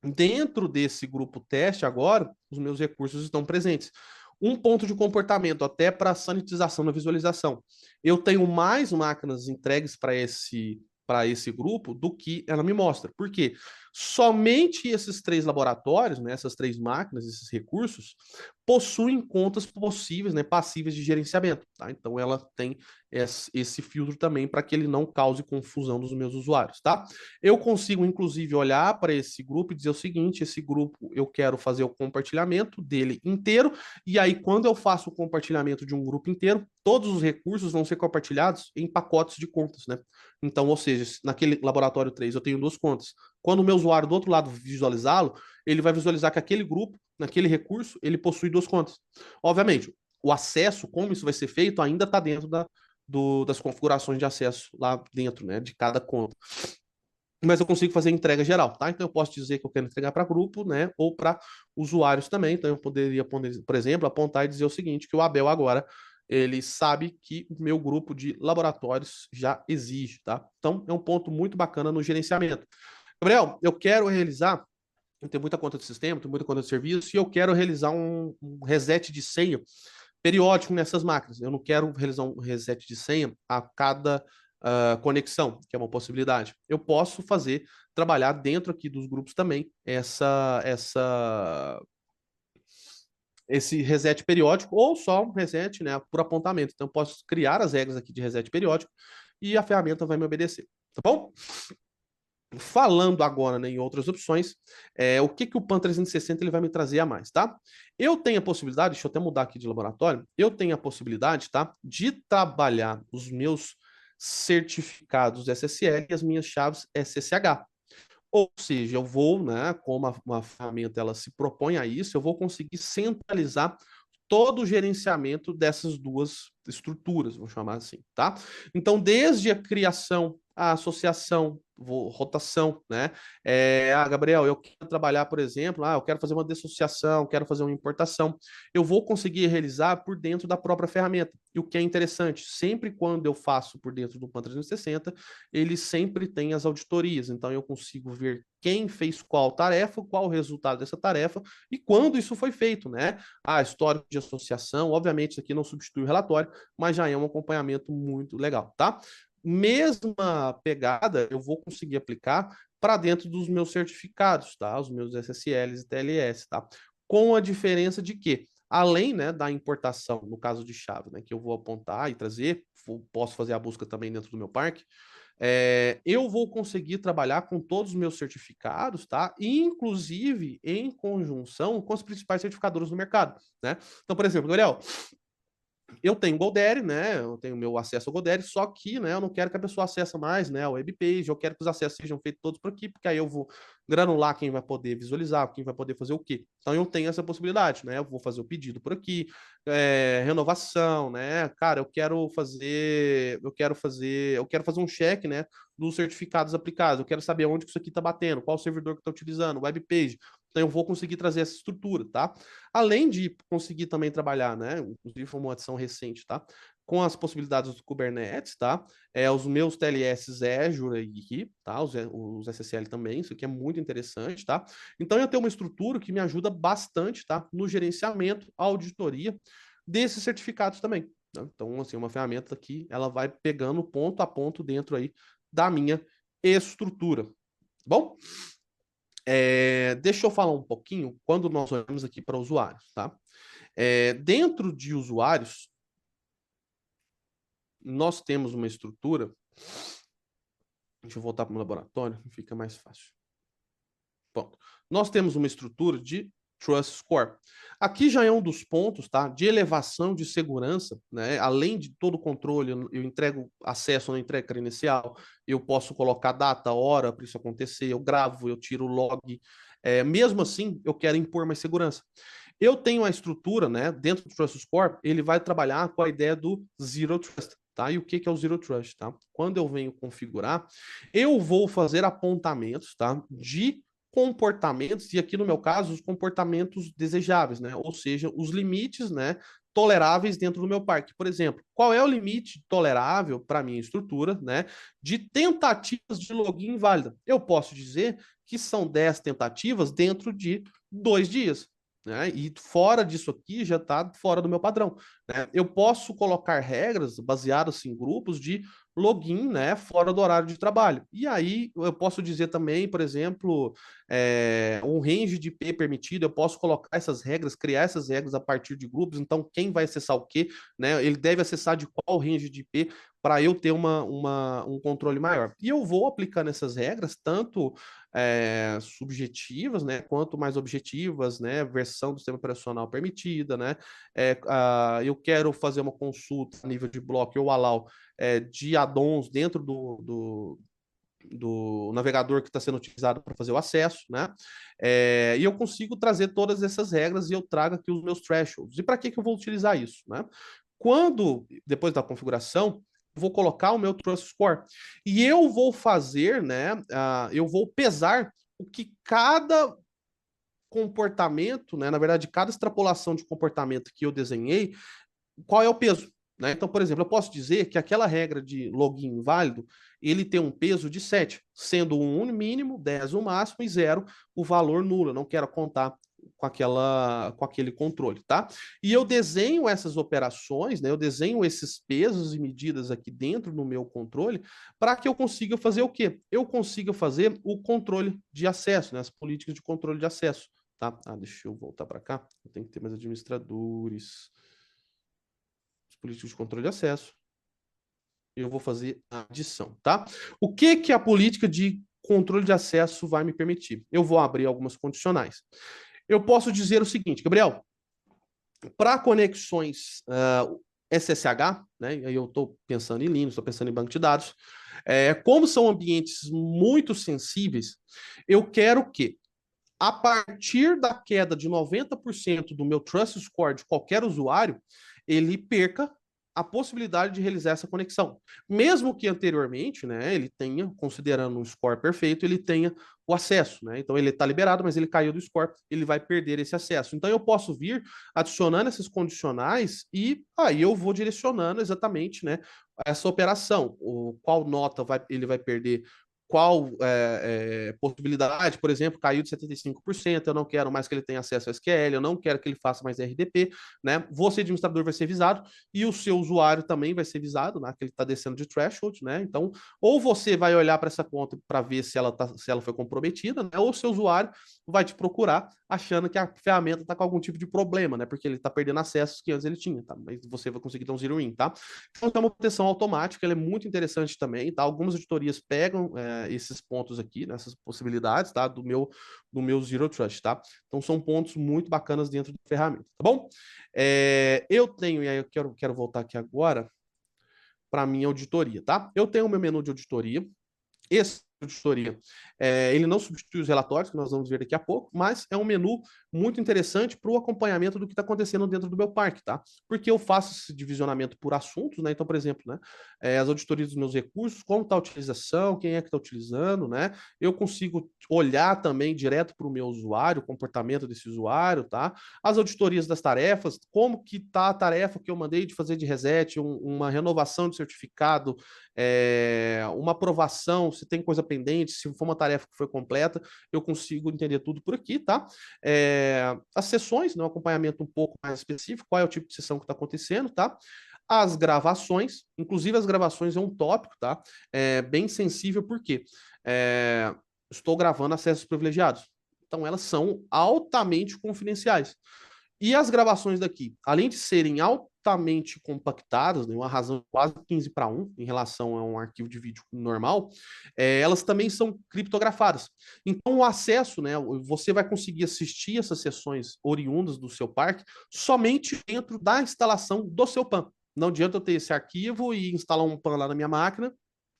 Dentro desse grupo teste agora, os meus recursos estão presentes. Um ponto de comportamento, até para sanitização na visualização. Eu tenho mais máquinas entregues para esse grupo do que ela me mostra. Por quê? Somente esses 3 laboratórios, né, essas 3 máquinas, esses recursos, possuem contas possíveis, né, passíveis de gerenciamento. Tá? Então, ela tem esse filtro também para que ele não cause confusão dos meus usuários. Tá? Eu consigo, inclusive, olhar para esse grupo e dizer o seguinte: esse grupo eu quero fazer o compartilhamento dele inteiro, e aí, quando eu faço o compartilhamento de um grupo inteiro, todos os recursos vão ser compartilhados em pacotes de contas, né? Então, ou seja, naquele laboratório 3 eu tenho 2 contas. Quando o meu usuário do outro lado visualizá-lo, ele vai visualizar que aquele grupo, naquele recurso, ele possui 2 contas. Obviamente, o acesso, como isso vai ser feito, ainda está dentro das configurações de acesso lá dentro, né, de cada conta. Mas eu consigo fazer entrega geral, tá? Então eu posso dizer que eu quero entregar para grupo, né, ou para usuários também. Então eu poderia, por exemplo, apontar e dizer o seguinte, que o Abel agora, ele sabe que o meu grupo de laboratórios já existe, tá? Então é um ponto muito bacana no gerenciamento. Gabriel, eu quero realizar, eu tenho muita conta de sistema, tenho muita conta de serviço, e eu quero realizar um reset de senha periódico nessas máquinas. Eu não quero realizar um reset de senha a cada conexão, que é uma possibilidade. Eu posso trabalhar dentro aqui dos grupos também esse reset periódico, ou só um reset, né, por apontamento. Então, eu posso criar as regras aqui de reset periódico e a ferramenta vai me obedecer. Tá bom? Falando agora, né, em outras opções, o que o PAN 360 ele vai me trazer a mais, tá? Eu tenho a possibilidade, deixa eu até mudar aqui de laboratório, eu tenho a possibilidade, tá, de trabalhar os meus certificados SSL e as minhas chaves SSH. Ou seja, eu vou, né, como uma ferramenta ela se propõe a isso, eu vou conseguir centralizar todo o gerenciamento dessas duas estruturas, vamos chamar assim, tá? Então, desde a criação, a associação, rotação, né? Gabriel, eu quero trabalhar, por exemplo, eu quero fazer uma dissociação, quero fazer uma importação. Eu vou conseguir realizar por dentro da própria ferramenta. E o que é interessante, sempre quando eu faço por dentro do PAN 360, ele sempre tem as auditorias. Então, eu consigo ver quem fez qual tarefa, qual o resultado dessa tarefa e quando isso foi feito, né? Histórico de associação, obviamente, isso aqui não substitui o relatório, mas já é um acompanhamento muito legal, tá? Mesma pegada, eu vou conseguir aplicar para dentro dos meus certificados, tá? Os meus SSLs e TLS, tá? Com a diferença de que, além, né, da importação, no caso de chave, né, que eu vou apontar e trazer, posso fazer a busca também dentro do meu parque, eu vou conseguir trabalhar com todos os meus certificados, tá? Inclusive em conjunção com os principais certificadores do mercado, né? Então, por exemplo, Gabriel, eu tenho Goldaddy, né? Eu tenho meu acesso ao Goldaddy, só que, né, eu não quero que a pessoa acesse mais, né, a webpage, eu quero que os acessos sejam feitos todos por aqui, porque aí eu vou granular quem vai poder visualizar, quem vai poder fazer o quê. Então eu tenho essa possibilidade, né? Eu vou fazer o pedido por aqui, renovação, né? Cara, eu quero fazer um check, né, dos certificados aplicados. Eu quero saber onde que isso aqui está batendo, qual servidor que está utilizando, webpage. Então eu vou conseguir trazer essa estrutura, tá? Além de conseguir também trabalhar, né? Inclusive foi uma adição recente, tá? Com as possibilidades do Kubernetes, tá? Os meus TLS Azure aqui, tá? Os SSL também, isso aqui é muito interessante, tá? Então eu tenho uma estrutura que me ajuda bastante, tá? No gerenciamento, auditoria desses certificados também. Né? Então, assim, uma ferramenta que ela vai pegando ponto a ponto dentro aí da minha estrutura. Bom, deixa eu falar um pouquinho quando nós olhamos aqui para usuários, tá? Dentro de usuários, nós temos uma estrutura. Deixa eu voltar para o laboratório, fica mais fácil. Bom, nós temos uma estrutura de Trust Score. Aqui já é um dos pontos, tá? De elevação de segurança, né? Além de todo o controle, eu entrego acesso, eu não entrego credencial, eu posso colocar data, hora para isso acontecer, eu gravo, eu tiro o log. Mesmo assim, eu quero impor mais segurança. Eu tenho a estrutura, né? Dentro do Trust Score, ele vai trabalhar com a ideia do Zero Trust. Tá? E o que é o Zero Trust? Tá? Quando eu venho configurar, eu vou fazer apontamentos, tá? De comportamentos, e aqui no meu caso, os comportamentos desejáveis, né? Ou seja, os limites, né, toleráveis dentro do meu parque. Por exemplo, qual é o limite tolerável para minha estrutura, né, de tentativas de login válida? Eu posso dizer que são 10 tentativas dentro de 2 dias. Né? E fora disso aqui já está fora do meu padrão. Né? Eu posso colocar regras baseadas em grupos de login, né, fora do horário de trabalho. E aí eu posso dizer também, por exemplo, um range de IP permitido, eu posso colocar essas regras, criar essas regras a partir de grupos, então quem vai acessar o quê, né, ele deve acessar de qual range de IP para eu ter um controle maior. E eu vou aplicando essas regras, tanto subjetivas, né, quanto mais objetivas, né, versão do sistema operacional permitida, né, eu quero fazer uma consulta a nível de bloco ou allow de addons dentro do navegador que está sendo utilizado para fazer o acesso, né? E eu consigo trazer todas essas regras e eu trago aqui os meus thresholds. E para que eu vou utilizar isso, né? Quando, depois da configuração, vou colocar o meu Trust Score e eu vou fazer, né? Eu vou pesar o que cada comportamento, né? Na verdade, cada extrapolação de comportamento que eu desenhei, qual é o peso? Né? Então, por exemplo, eu posso dizer que aquela regra de login válido, ele tem um peso de 7, sendo 1 mínimo, 10 o máximo e 0 o valor nulo. Eu não quero contar com aquele controle, tá? E eu desenho essas operações, né? Eu desenho esses pesos e medidas aqui dentro do meu controle para que eu consiga fazer o quê? Eu consiga fazer o controle de acesso, né? As políticas de controle de acesso, tá? Deixa eu voltar para cá. Eu tenho que ter mais administradores. Políticos de controle de acesso. Eu vou fazer a adição, tá? O que que a política de controle de acesso vai me permitir? Eu vou abrir algumas condicionais. Eu posso dizer o seguinte, Gabriel, para conexões SSH, né? Aí eu estou pensando em Linux, estou pensando em banco de dados. Como são ambientes muito sensíveis, eu quero que a partir da queda de 90% do meu trust score de qualquer usuário, ele perca a possibilidade de realizar essa conexão. Mesmo que anteriormente, né, ele tenha, considerando um score perfeito, ele tenha o acesso, né? Então ele está liberado, mas ele caiu do score, ele vai perder esse acesso. Então eu posso vir adicionando esses condicionais e aí eu vou direcionando exatamente, né, essa operação. Qual nota ele vai perder, qual possibilidade, por exemplo, caiu de 75%, eu não quero mais que ele tenha acesso ao SQL, eu não quero que ele faça mais RDP, né? Você, administrador, vai ser visado e o seu usuário também vai ser visado, né? Que ele está descendo de threshold, né? Então, ou você vai olhar para essa conta para ver se ela foi comprometida, né? Ou o seu usuário vai te procurar achando que a ferramenta está com algum tipo de problema, né? Porque ele está perdendo acessos que antes ele tinha, tá? Mas você vai conseguir ter um zero in, tá? Então, é uma proteção automática, ela é muito interessante também, tá? Algumas auditorias pegam né, esses pontos aqui, nessas possibilidades, tá? Do meu Zero Trust, tá? Então, são pontos muito bacanas dentro da ferramenta, tá bom? Eu tenho, e aí eu quero voltar aqui agora para a minha auditoria, tá? Eu tenho o meu menu de auditoria. Esse auditoria, ele não substitui os relatórios, que nós vamos ver daqui a pouco, mas é um menu muito interessante para o acompanhamento do que está acontecendo dentro do meu parque, tá? Porque eu faço esse divisionamento por assuntos, né? Então, por exemplo, né, as auditorias dos meus recursos, como está a utilização, quem é que está utilizando, né? Eu consigo olhar também direto para o meu usuário, o comportamento desse usuário, tá? As auditorias das tarefas, como que está a tarefa que eu mandei de fazer de reset, uma renovação de certificado, uma aprovação, se tem coisa pendente, se for uma tarefa que foi completa, eu consigo entender tudo por aqui, tá? As sessões, né, um acompanhamento um pouco mais específico, qual é o tipo de sessão que está acontecendo, tá? As gravações, inclusive as gravações é um tópico, tá? Bem sensível, porque estou gravando acessos privilegiados. Então, elas são altamente confidenciais. E as gravações daqui, além de serem altamente compactadas, né, uma razão quase 15:1 em relação a um arquivo de vídeo normal, elas também são criptografadas. Então, o acesso, né, você vai conseguir assistir essas sessões oriundas do seu parque somente dentro da instalação do seu PAN. Não adianta eu ter esse arquivo e instalar um PAN lá na minha máquina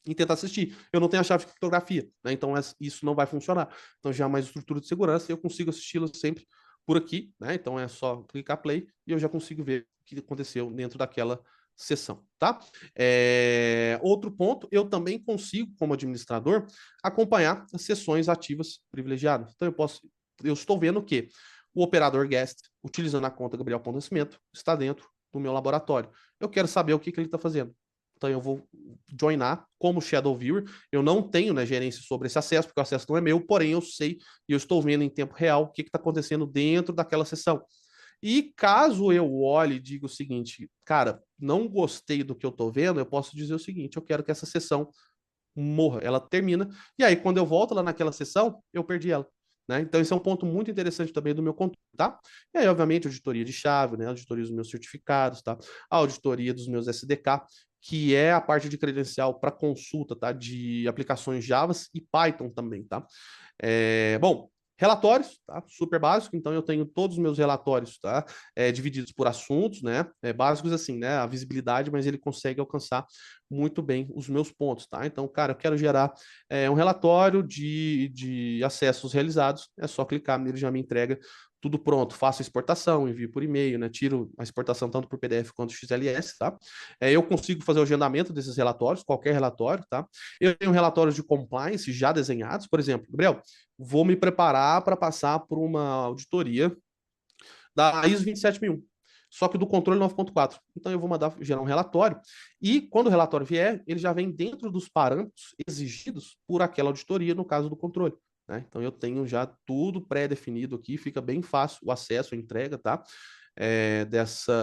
e tentar assistir. Eu não tenho a chave de criptografia, né? Então isso não vai funcionar. Então já é mais estrutura de segurança e eu consigo assisti-lo sempre por aqui, né? Então é só clicar play e eu já consigo ver o que aconteceu dentro daquela sessão, tá? Outro ponto, eu também consigo, como administrador, acompanhar as sessões ativas privilegiadas. Então eu estou vendo que o operador guest, utilizando a conta Gabriel Ponto Nascimento, está dentro do meu laboratório. Eu quero saber o que ele está fazendo. Então eu vou joinar como Shadow Viewer. Eu não tenho, né, gerência sobre esse acesso, porque o acesso não é meu, porém eu sei e eu estou vendo em tempo real o que está acontecendo dentro daquela sessão. E caso eu olhe e diga o seguinte, cara, não gostei do que eu estou vendo, eu posso dizer o seguinte, eu quero que essa sessão morra, ela termina, e aí quando eu volto lá naquela sessão, eu perdi ela. Né? Então, esse é um ponto muito interessante também do meu controle, tá? E aí, obviamente, auditoria de chave, né? Auditoria dos meus certificados, tá? A auditoria dos meus SDK, que é a parte de credencial para consulta, tá? De aplicações Java e Python também, tá? Bom, relatórios, tá? Super básico, então eu tenho todos os meus relatórios, tá? Divididos por assuntos, né? Básicos assim, né? A visibilidade, mas ele consegue alcançar muito bem os meus pontos, tá? Então, cara, eu quero gerar um relatório de acessos realizados, é só clicar nele, já me entrega tudo pronto, faço a exportação, envio por e-mail, né? Tiro a exportação tanto por PDF quanto XLS, tá? Eu consigo fazer o agendamento desses relatórios, qualquer relatório, tá? Eu tenho relatórios de compliance já desenhados, por exemplo, Gabriel, vou me preparar para passar por uma auditoria da ISO 27001, só que do controle 9.4. Então eu vou mandar gerar um relatório e quando o relatório vier, ele já vem dentro dos parâmetros exigidos por aquela auditoria no caso do controle. Né? Então eu tenho já tudo pré-definido aqui, fica bem fácil o acesso, a entrega, tá?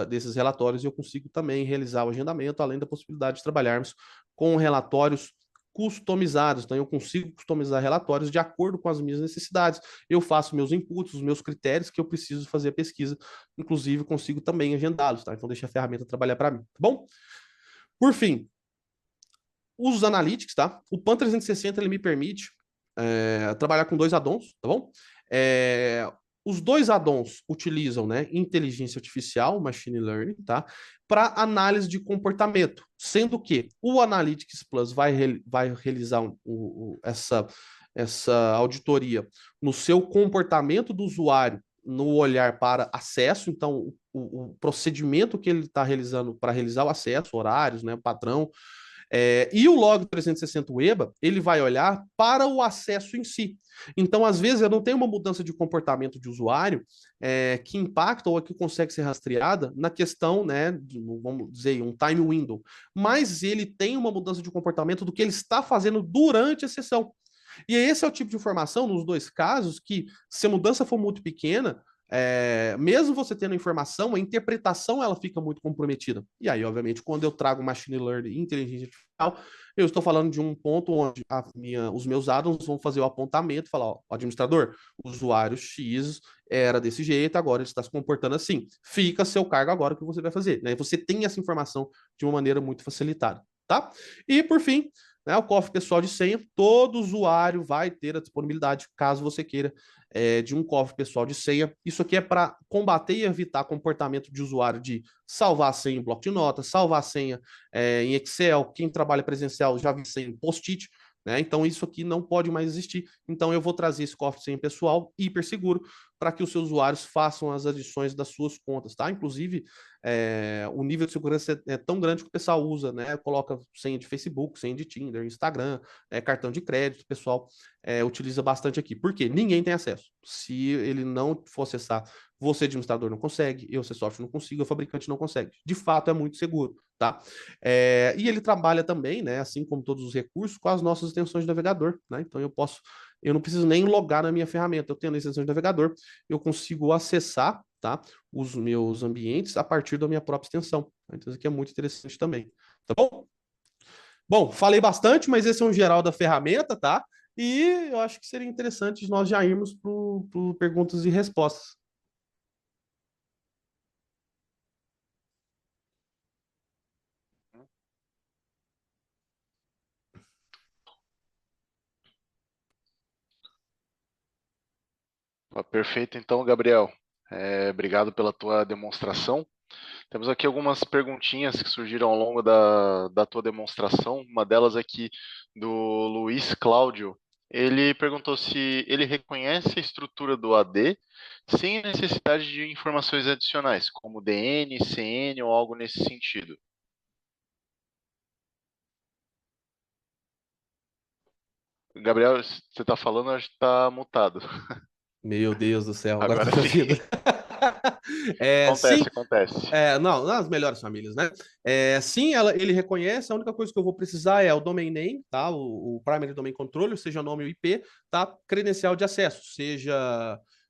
Desses relatórios e eu consigo também realizar o agendamento, além da possibilidade de trabalharmos com relatórios customizados. Então, eu consigo customizar relatórios de acordo com as minhas necessidades. Eu faço meus inputs, os meus critérios que eu preciso fazer a pesquisa. Inclusive, consigo também agendá-los, tá? Então, deixa a ferramenta trabalhar para mim, tá bom? Por fim, os analytics, tá? O PAN 360 ele me permite trabalhar com 2 addons, tá bom? Os 2 addons utilizam, né, inteligência artificial, machine learning, tá? Para análise de comportamento, sendo que o Analytics Plus vai realizar essa auditoria no seu comportamento do usuário, no olhar para acesso, então o procedimento que ele está realizando para realizar o acesso, horários, né, padrão, e o Log 360 EBA, ele vai olhar para o acesso em si. Então, às vezes, eu não tenho uma mudança de comportamento de usuário que impacta ou que consegue ser rastreada na questão, né, vamos dizer, um time window, mas ele tem uma mudança de comportamento do que ele está fazendo durante a sessão. E esse é o tipo de informação, nos 2 casos, que se a mudança for muito pequena, mesmo você tendo informação, a interpretação ela fica muito comprometida. E aí, obviamente, quando eu trago machine learning e inteligência artificial, eu estou falando de um ponto onde os meus addons vão fazer o apontamento, falar, ó, administrador, o usuário X era desse jeito, agora ele está se comportando assim. Fica seu cargo agora o que você vai fazer. Né? Você tem essa informação de uma maneira muito facilitada. Tá? E, por fim, né? O cofre pessoal de senha, todo usuário vai ter a disponibilidade, caso você queira, de um cofre pessoal de senha. Isso aqui é para combater e evitar comportamento de usuário de salvar a senha em bloco de notas, salvar a senha em Excel. Quem trabalha presencial já viu senha em post-it, né? Então, isso aqui não pode mais existir. Então, eu vou trazer esse cofre de senha pessoal hiper seguro para que os seus usuários façam as adições das suas contas, tá? Inclusive, o nível de segurança é tão grande que o pessoal usa, né? Coloca senha de Facebook, senha de Tinder, Instagram, cartão de crédito, o pessoal utiliza bastante aqui. Por quê? Ninguém tem acesso. Se ele não for acessar, você, administrador, não consegue, eu, ser software, não consigo, o fabricante não consegue. De fato, é muito seguro, tá? E ele trabalha também, né, assim como todos os recursos, com as nossas extensões de navegador, né? Então eu não preciso nem logar na minha ferramenta. Eu tenho a extensão de navegador, eu consigo acessar, tá, os meus ambientes a partir da minha própria extensão. Então isso aqui é muito interessante também, tá bom? Bom, falei bastante, mas esse é um geral da ferramenta, tá? E eu acho que seria interessante nós já irmos para perguntas e respostas. Perfeito, então, Gabriel. Obrigado pela tua demonstração. Temos aqui algumas perguntinhas que surgiram ao longo da tua demonstração. Uma delas aqui do Luiz Cláudio. Ele perguntou se ele reconhece a estrutura do AD sem a necessidade de informações adicionais, como DN, CN ou algo nesse sentido. Gabriel, você está falando, acho que está mutado. Meu Deus do céu, agora tá Agora me sim. ouvindo. Sim, Acontece, acontece. não, nas melhores famílias, né? Sim, ele reconhece, a única coisa que eu vou precisar é o domain name, tá? O primary domain controller, seja nome ou IP, tá? Credencial de acesso,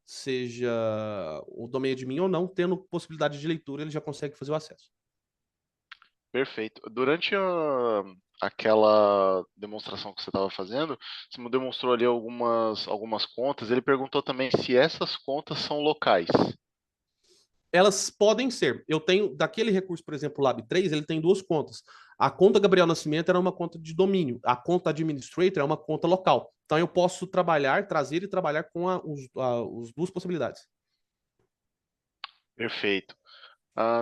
seja o domain admin ou não, tendo possibilidade de leitura, ele já consegue fazer o acesso. Perfeito. Durante aquela demonstração que você estava fazendo, você me demonstrou ali algumas contas. Ele perguntou também se essas contas são locais. Elas podem ser. Eu tenho, daquele recurso, por exemplo, o Lab3, ele tem duas contas. A conta Gabriel Nascimento era uma conta de domínio. A conta Administrator é uma conta local. Então eu posso trazer e trabalhar com as duas possibilidades. Perfeito.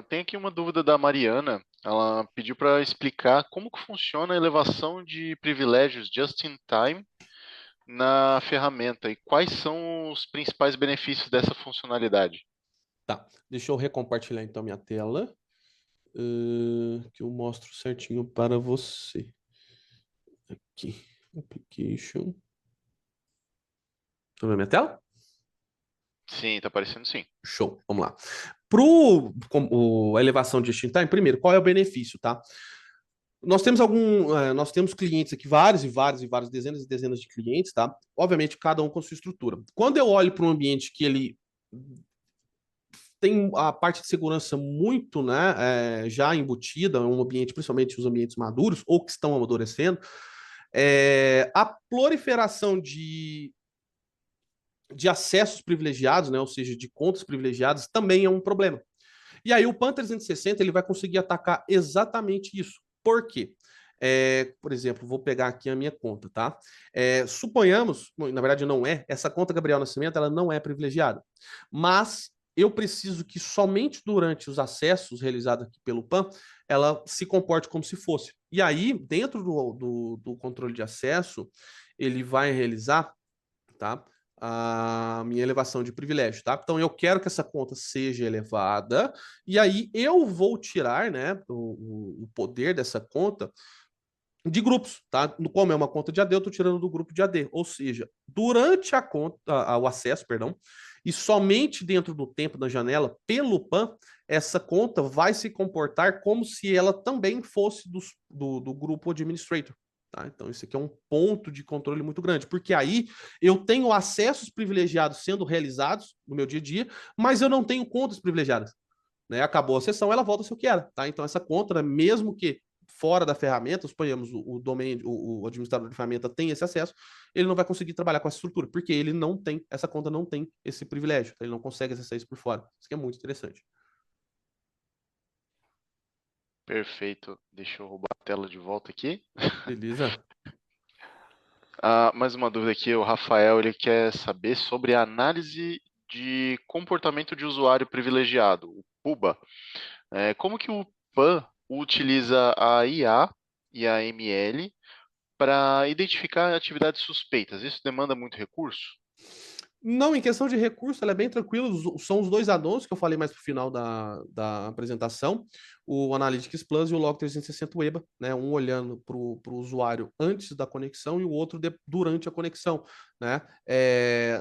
Tem aqui uma dúvida da Mariana. Ela pediu para explicar como que funciona a elevação de privilégios just in time na ferramenta e quais são os principais benefícios dessa funcionalidade. Tá, deixa eu recompartilhar então minha tela, que eu mostro certinho para você. Aqui, application. Tá vendo minha tela? Sim, está aparecendo sim. Show, vamos lá. A elevação de just in time, primeiro, qual é o benefício, tá? Nós temos clientes aqui, vários e vários e várias dezenas e dezenas de clientes, tá? Obviamente, cada um com sua estrutura. Quando eu olho para um ambiente que ele tem a parte de segurança muito, né, já embutida, um ambiente, principalmente os ambientes maduros ou que estão amadurecendo, a proliferação de acessos privilegiados, né, ou seja, de contas privilegiadas, também é um problema. E aí o PAN 360 ele vai conseguir atacar exatamente isso. Por quê? Por exemplo, vou pegar aqui a minha conta, tá? Suponhamos, na verdade não é, essa conta Gabriel Nascimento, ela não é privilegiada. Mas eu preciso que somente durante os acessos realizados aqui pelo PAN, ela se comporte como se fosse. E aí, dentro do controle de acesso, ele vai realizar, tá? A minha elevação de privilégio, tá? Então eu quero que essa conta seja elevada e aí eu vou tirar, né, o poder dessa conta de grupos, tá? Como é uma conta de AD, eu estou tirando do grupo de AD, ou seja, durante a conta, o acesso, perdão, e somente dentro do tempo da janela, pelo PAN, essa conta vai se comportar como se ela também fosse do grupo administrator. Tá? Então, isso aqui é um ponto de controle muito grande, porque aí eu tenho acessos privilegiados sendo realizados no meu dia a dia, mas eu não tenho contas privilegiadas. Né? Acabou a sessão, ela volta se eu quero. Tá? Então, essa conta, né, mesmo que fora da ferramenta, suponhamos o administrador de ferramenta tem esse acesso, ele não vai conseguir trabalhar com essa estrutura, porque ele não tem, essa conta não tem esse privilégio, ele não consegue acessar isso por fora. Isso aqui é muito interessante. Perfeito. Deixa eu roubar a tela de volta aqui. Beleza? Mais uma dúvida aqui, o Rafael, ele quer saber sobre a análise de comportamento de usuário privilegiado, o PUBA. Como que o PAN utiliza a IA e a ML para identificar atividades suspeitas? Isso demanda muito recurso? Não, em questão de recurso, ela é bem tranquila. São os dois addons que eu falei mais para o final da apresentação, o Analytics Plus e o Log 360 Web, né? Um olhando para o usuário antes da conexão e o outro durante a conexão, né?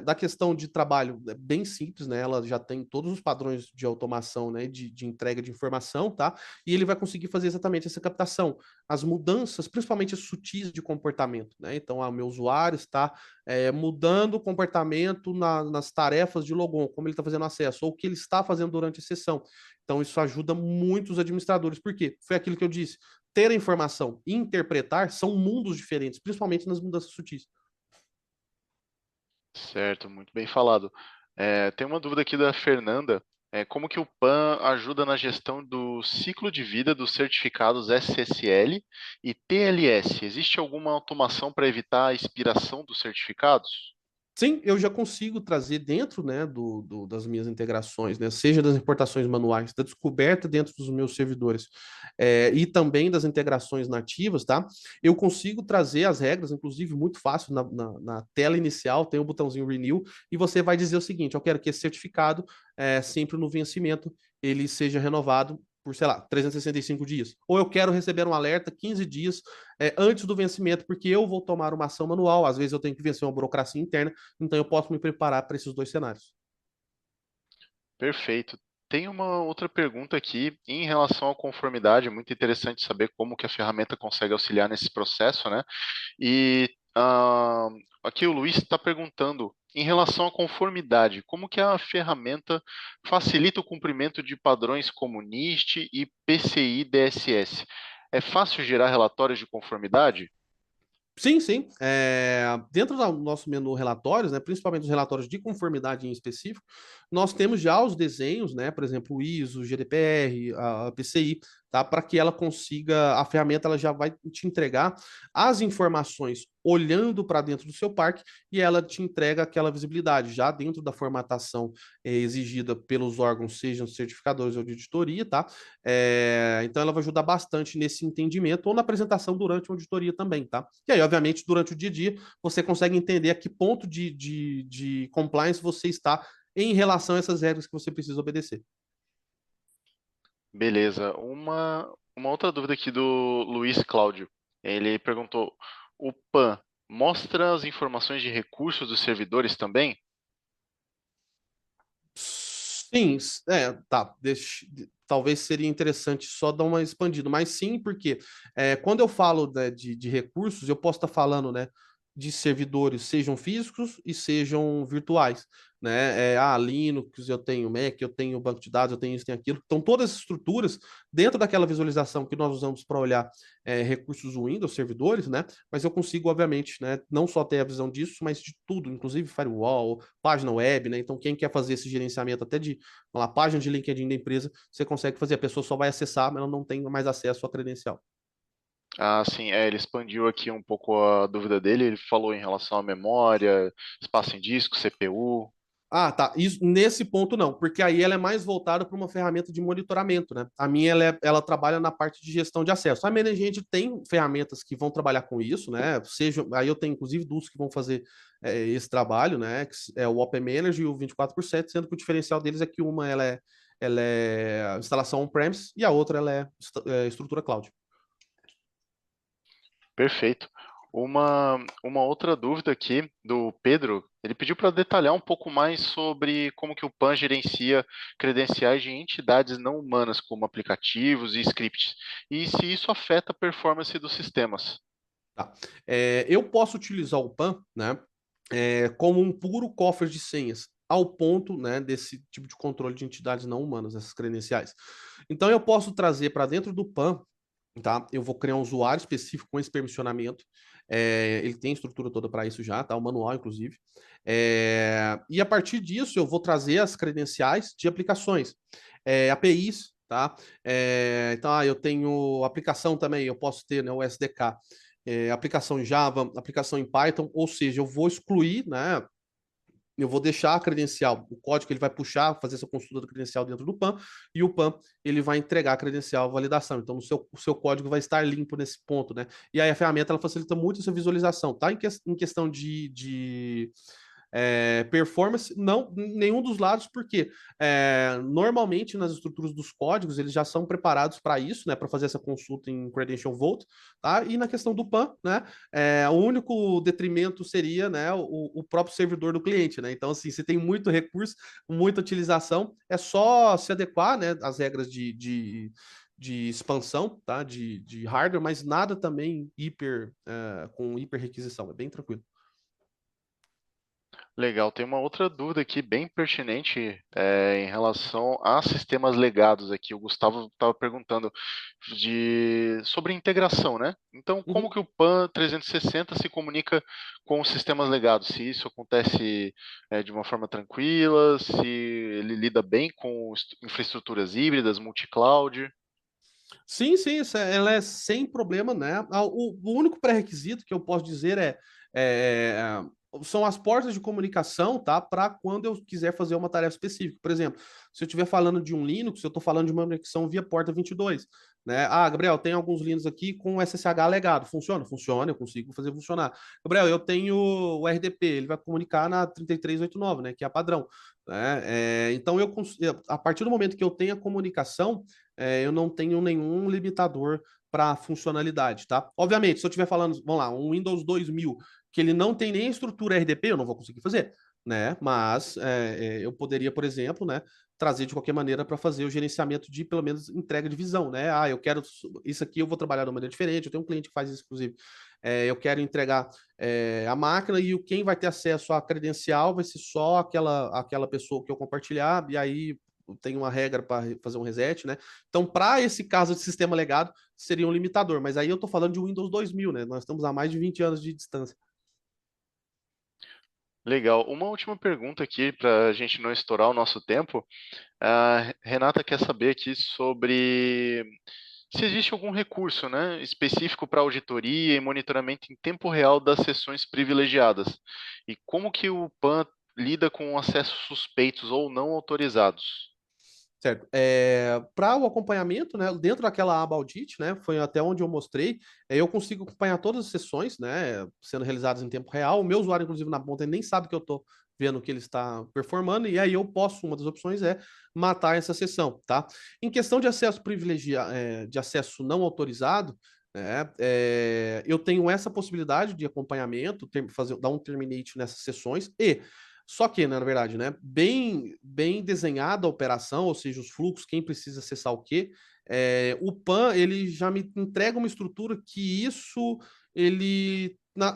Da questão de trabalho, é bem simples, né? Ela já tem todos os padrões de automação, né? De entrega de informação, tá? E ele vai conseguir fazer exatamente essa captação, as mudanças, principalmente as sutis de comportamento, né? Então, o meu usuário está mudando o comportamento nas tarefas de logon, como ele está fazendo acesso, ou o que ele está fazendo durante a sessão. Então, isso ajuda muito os administradores. Por quê? Foi aquilo que eu disse. Ter a informação e interpretar são mundos diferentes, principalmente nas mudanças sutis. Certo, muito bem falado. Tem uma dúvida aqui da Fernanda. Como que o PAN ajuda na gestão do ciclo de vida dos certificados SSL e TLS? Existe alguma automação para evitar a expiração dos certificados? Sim, eu já consigo trazer dentro, né, das minhas integrações, né, seja das importações manuais, da descoberta dentro dos meus servidores, e também das integrações nativas, tá? Eu consigo trazer as regras, inclusive muito fácil, na tela inicial tem o botãozinho Renew, e você vai dizer o seguinte, eu quero que esse certificado, sempre no vencimento, ele seja renovado por, sei lá, 365 dias. Ou eu quero receber um alerta 15 dias antes do vencimento, porque eu vou tomar uma ação manual, às vezes eu tenho que vencer uma burocracia interna, então eu posso me preparar para esses dois cenários. Perfeito. Tem uma outra pergunta aqui em relação à conformidade, muito interessante saber como que a ferramenta consegue auxiliar nesse processo, né? E aqui o Luiz está perguntando, em relação à conformidade, como que a ferramenta facilita o cumprimento de padrões como NIST e PCI DSS? É fácil gerar relatórios de conformidade? Sim, sim. Dentro do nosso menu relatórios, né, principalmente os relatórios de conformidade em específico, nós temos já os desenhos, né, por exemplo, o ISO, o GDPR, a PCI, tá, para que ela consiga, a ferramenta ela já vai te entregar as informações olhando para dentro do seu parque e ela te entrega aquela visibilidade já dentro da formatação exigida pelos órgãos, sejam certificadores ou de auditoria, tá? Então ela vai ajudar bastante nesse entendimento ou na apresentação durante a auditoria também, tá? E aí, obviamente, durante o dia a dia, você consegue entender a que ponto de compliance você está em relação a essas regras que você precisa obedecer. Beleza. Uma outra dúvida aqui do Luiz Cláudio. Ele perguntou: o PAN mostra as informações de recursos dos servidores também? Sim, tá. Talvez seria interessante só dar uma expandida, mas sim, porque quando eu falo, né, de recursos, eu posso estar falando, né, de servidores, sejam físicos e sejam virtuais, né? Linux, eu tenho Mac, eu tenho banco de dados, eu tenho isso, tenho aquilo. Então, todas as estruturas, dentro daquela visualização que nós usamos para olhar recursos Windows, servidores, né? Mas eu consigo, obviamente, né, não só ter a visão disso, mas de tudo, inclusive firewall, página web, né? Então, quem quer fazer esse gerenciamento até de uma página de LinkedIn da empresa, você consegue fazer. A pessoa só vai acessar, mas ela não tem mais acesso à credencial. Ah, sim, ele expandiu aqui um pouco a dúvida dele. Ele falou em relação à memória, espaço em disco, CPU. Ah, tá. Isso, nesse ponto não, porque aí ela é mais voltada para uma ferramenta de monitoramento, né? A minha ela trabalha na parte de gestão de acesso. A Management tem ferramentas que vão trabalhar com isso, né? Seja, aí eu tenho inclusive duas que vão fazer esse trabalho, né? Que é o Open Manager e o 24/7, sendo que o diferencial deles é que uma ela é instalação on-premise e a outra ela é estrutura cloud. Perfeito. Uma outra dúvida aqui do Pedro, ele pediu para detalhar um pouco mais sobre como que o PAN gerencia credenciais de entidades não humanas, como aplicativos e scripts, e se isso afeta a performance dos sistemas. Tá. Eu posso utilizar o PAN, né, como um puro cofre de senhas, ao ponto, né, desse tipo de controle de entidades não humanas, essas credenciais. Então, eu posso trazer para dentro do PAN, tá? Eu vou criar um usuário específico com esse permissionamento. Ele tem estrutura toda para isso já, tá? O manual, inclusive. E a partir disso, eu vou trazer as credenciais de aplicações, APIs, tá? Então, eu tenho aplicação também, eu posso ter, né, o SDK. aplicação em Java, aplicação em Python, ou seja, eu vou excluir, né? Eu vou deixar a credencial, o código ele vai puxar, fazer essa consulta do credencial dentro do PAN, e o PAN ele vai entregar a credencial validação. Então, o seu código vai estar limpo nesse ponto, né? E aí a ferramenta ela facilita muito essa visualização, tá? Em questão de performance, não, nenhum dos lados, porque normalmente nas estruturas dos códigos eles já são preparados para isso, né, para fazer essa consulta em Credential Vault, tá? E na questão do PAN, né, o único detrimento seria, né, o próprio servidor do cliente, né? Então, assim, se tem muito recurso, muita utilização, é só se adequar, né, às regras de expansão, tá? De hardware, mas nada também com hiper requisição, é bem tranquilo. Legal, tem uma outra dúvida aqui bem pertinente em relação a sistemas legados aqui. O Gustavo estava perguntando sobre integração, né? Então, como Uhum. que o PAN 360 se comunica com os sistemas legados? Se isso acontece de uma forma tranquila, se ele lida bem com infraestruturas híbridas, multi-cloud? Sim, sim, ela é sem problema, né? O único pré-requisito que eu posso dizer é, são as portas de comunicação, tá? Para quando eu quiser fazer uma tarefa específica. Por exemplo, se eu estiver falando de um Linux, eu estou falando de uma conexão via porta 22, né? Ah, Gabriel, tem alguns Linux aqui com SSH legado. Funciona? Funciona, eu consigo fazer funcionar. Gabriel, eu tenho o RDP, ele vai comunicar na 3389, né? Que é a padrão. Né? Então, a partir do momento que eu tenho a comunicação, eu não tenho nenhum limitador para funcionalidade, tá? Obviamente, se eu estiver falando, vamos lá, um Windows 2000 que ele não tem nem estrutura RDP, eu não vou conseguir fazer, né? Mas eu poderia, por exemplo, né, trazer de qualquer maneira para fazer o gerenciamento de, pelo menos, entrega de visão, né? Ah, eu quero isso aqui, eu vou trabalhar de uma maneira diferente. Eu tenho um cliente que faz isso, inclusive. Eu quero entregar a máquina e quem vai ter acesso à credencial vai ser só aquela pessoa que eu compartilhar, e aí tem uma regra para fazer um reset, né? Então, para esse caso de sistema legado, seria um limitador. Mas aí eu estou falando de Windows 2000, né? Nós estamos a mais de 20 anos de distância. Legal. Uma última pergunta aqui para a gente não estourar o nosso tempo. A Renata quer saber aqui sobre se existe algum recurso, né, específico para auditoria e monitoramento em tempo real das sessões privilegiadas e como que o PAN lida com acessos suspeitos ou não autorizados. Certo. Para o acompanhamento, né, dentro daquela aba Audit, né, foi até onde eu mostrei, eu consigo acompanhar todas as sessões, né, sendo realizadas em tempo real. O meu usuário, inclusive, na ponta, ele nem sabe que eu estou vendo que ele está performando, e aí eu posso, uma das opções é matar essa sessão, tá? Em questão de acesso privilegiado, de acesso não autorizado, né, eu tenho essa possibilidade de acompanhamento, dar um terminate nessas sessões, só que, né, na verdade, né, bem desenhada a operação, ou seja, os fluxos, quem precisa acessar o quê, o PAN ele já me entrega uma estrutura que ele, na,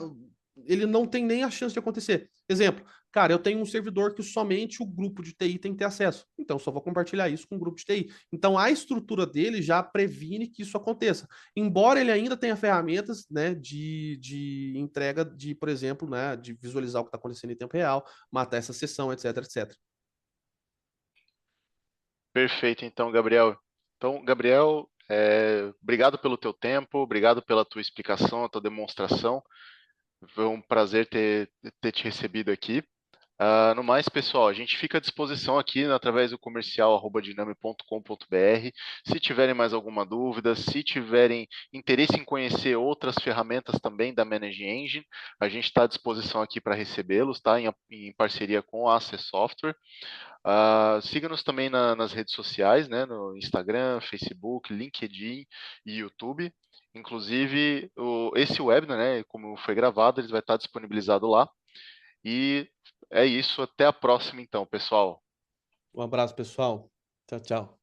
ele não tem nem a chance de acontecer. Exemplo, cara, eu tenho um servidor que somente o grupo de TI tem que ter acesso. Então, eu só vou compartilhar isso com o grupo de TI. Então, a estrutura dele já previne que isso aconteça. Embora ele ainda tenha ferramentas, né, de entrega de, por exemplo, né, de visualizar o que está acontecendo em tempo real, matar essa sessão, etc, etc. Perfeito, então, Gabriel. Então, Gabriel, obrigado pelo teu tempo, obrigado pela tua explicação, a tua demonstração. Foi um prazer ter te recebido aqui. No mais, pessoal, a gente fica à disposição aqui através do comercial diname.com.br. Se tiverem mais alguma dúvida, se tiverem interesse em conhecer outras ferramentas também da Manage Engine, a gente está à disposição aqui para recebê-los, tá? Em parceria com a Access Software. Siga-nos também nas redes sociais, né? No Instagram, Facebook, LinkedIn e YouTube. Inclusive, esse webinar, né, como foi gravado, ele vai estar disponibilizado lá. E é isso. Até a próxima, então, pessoal. Um abraço, pessoal. Tchau, tchau.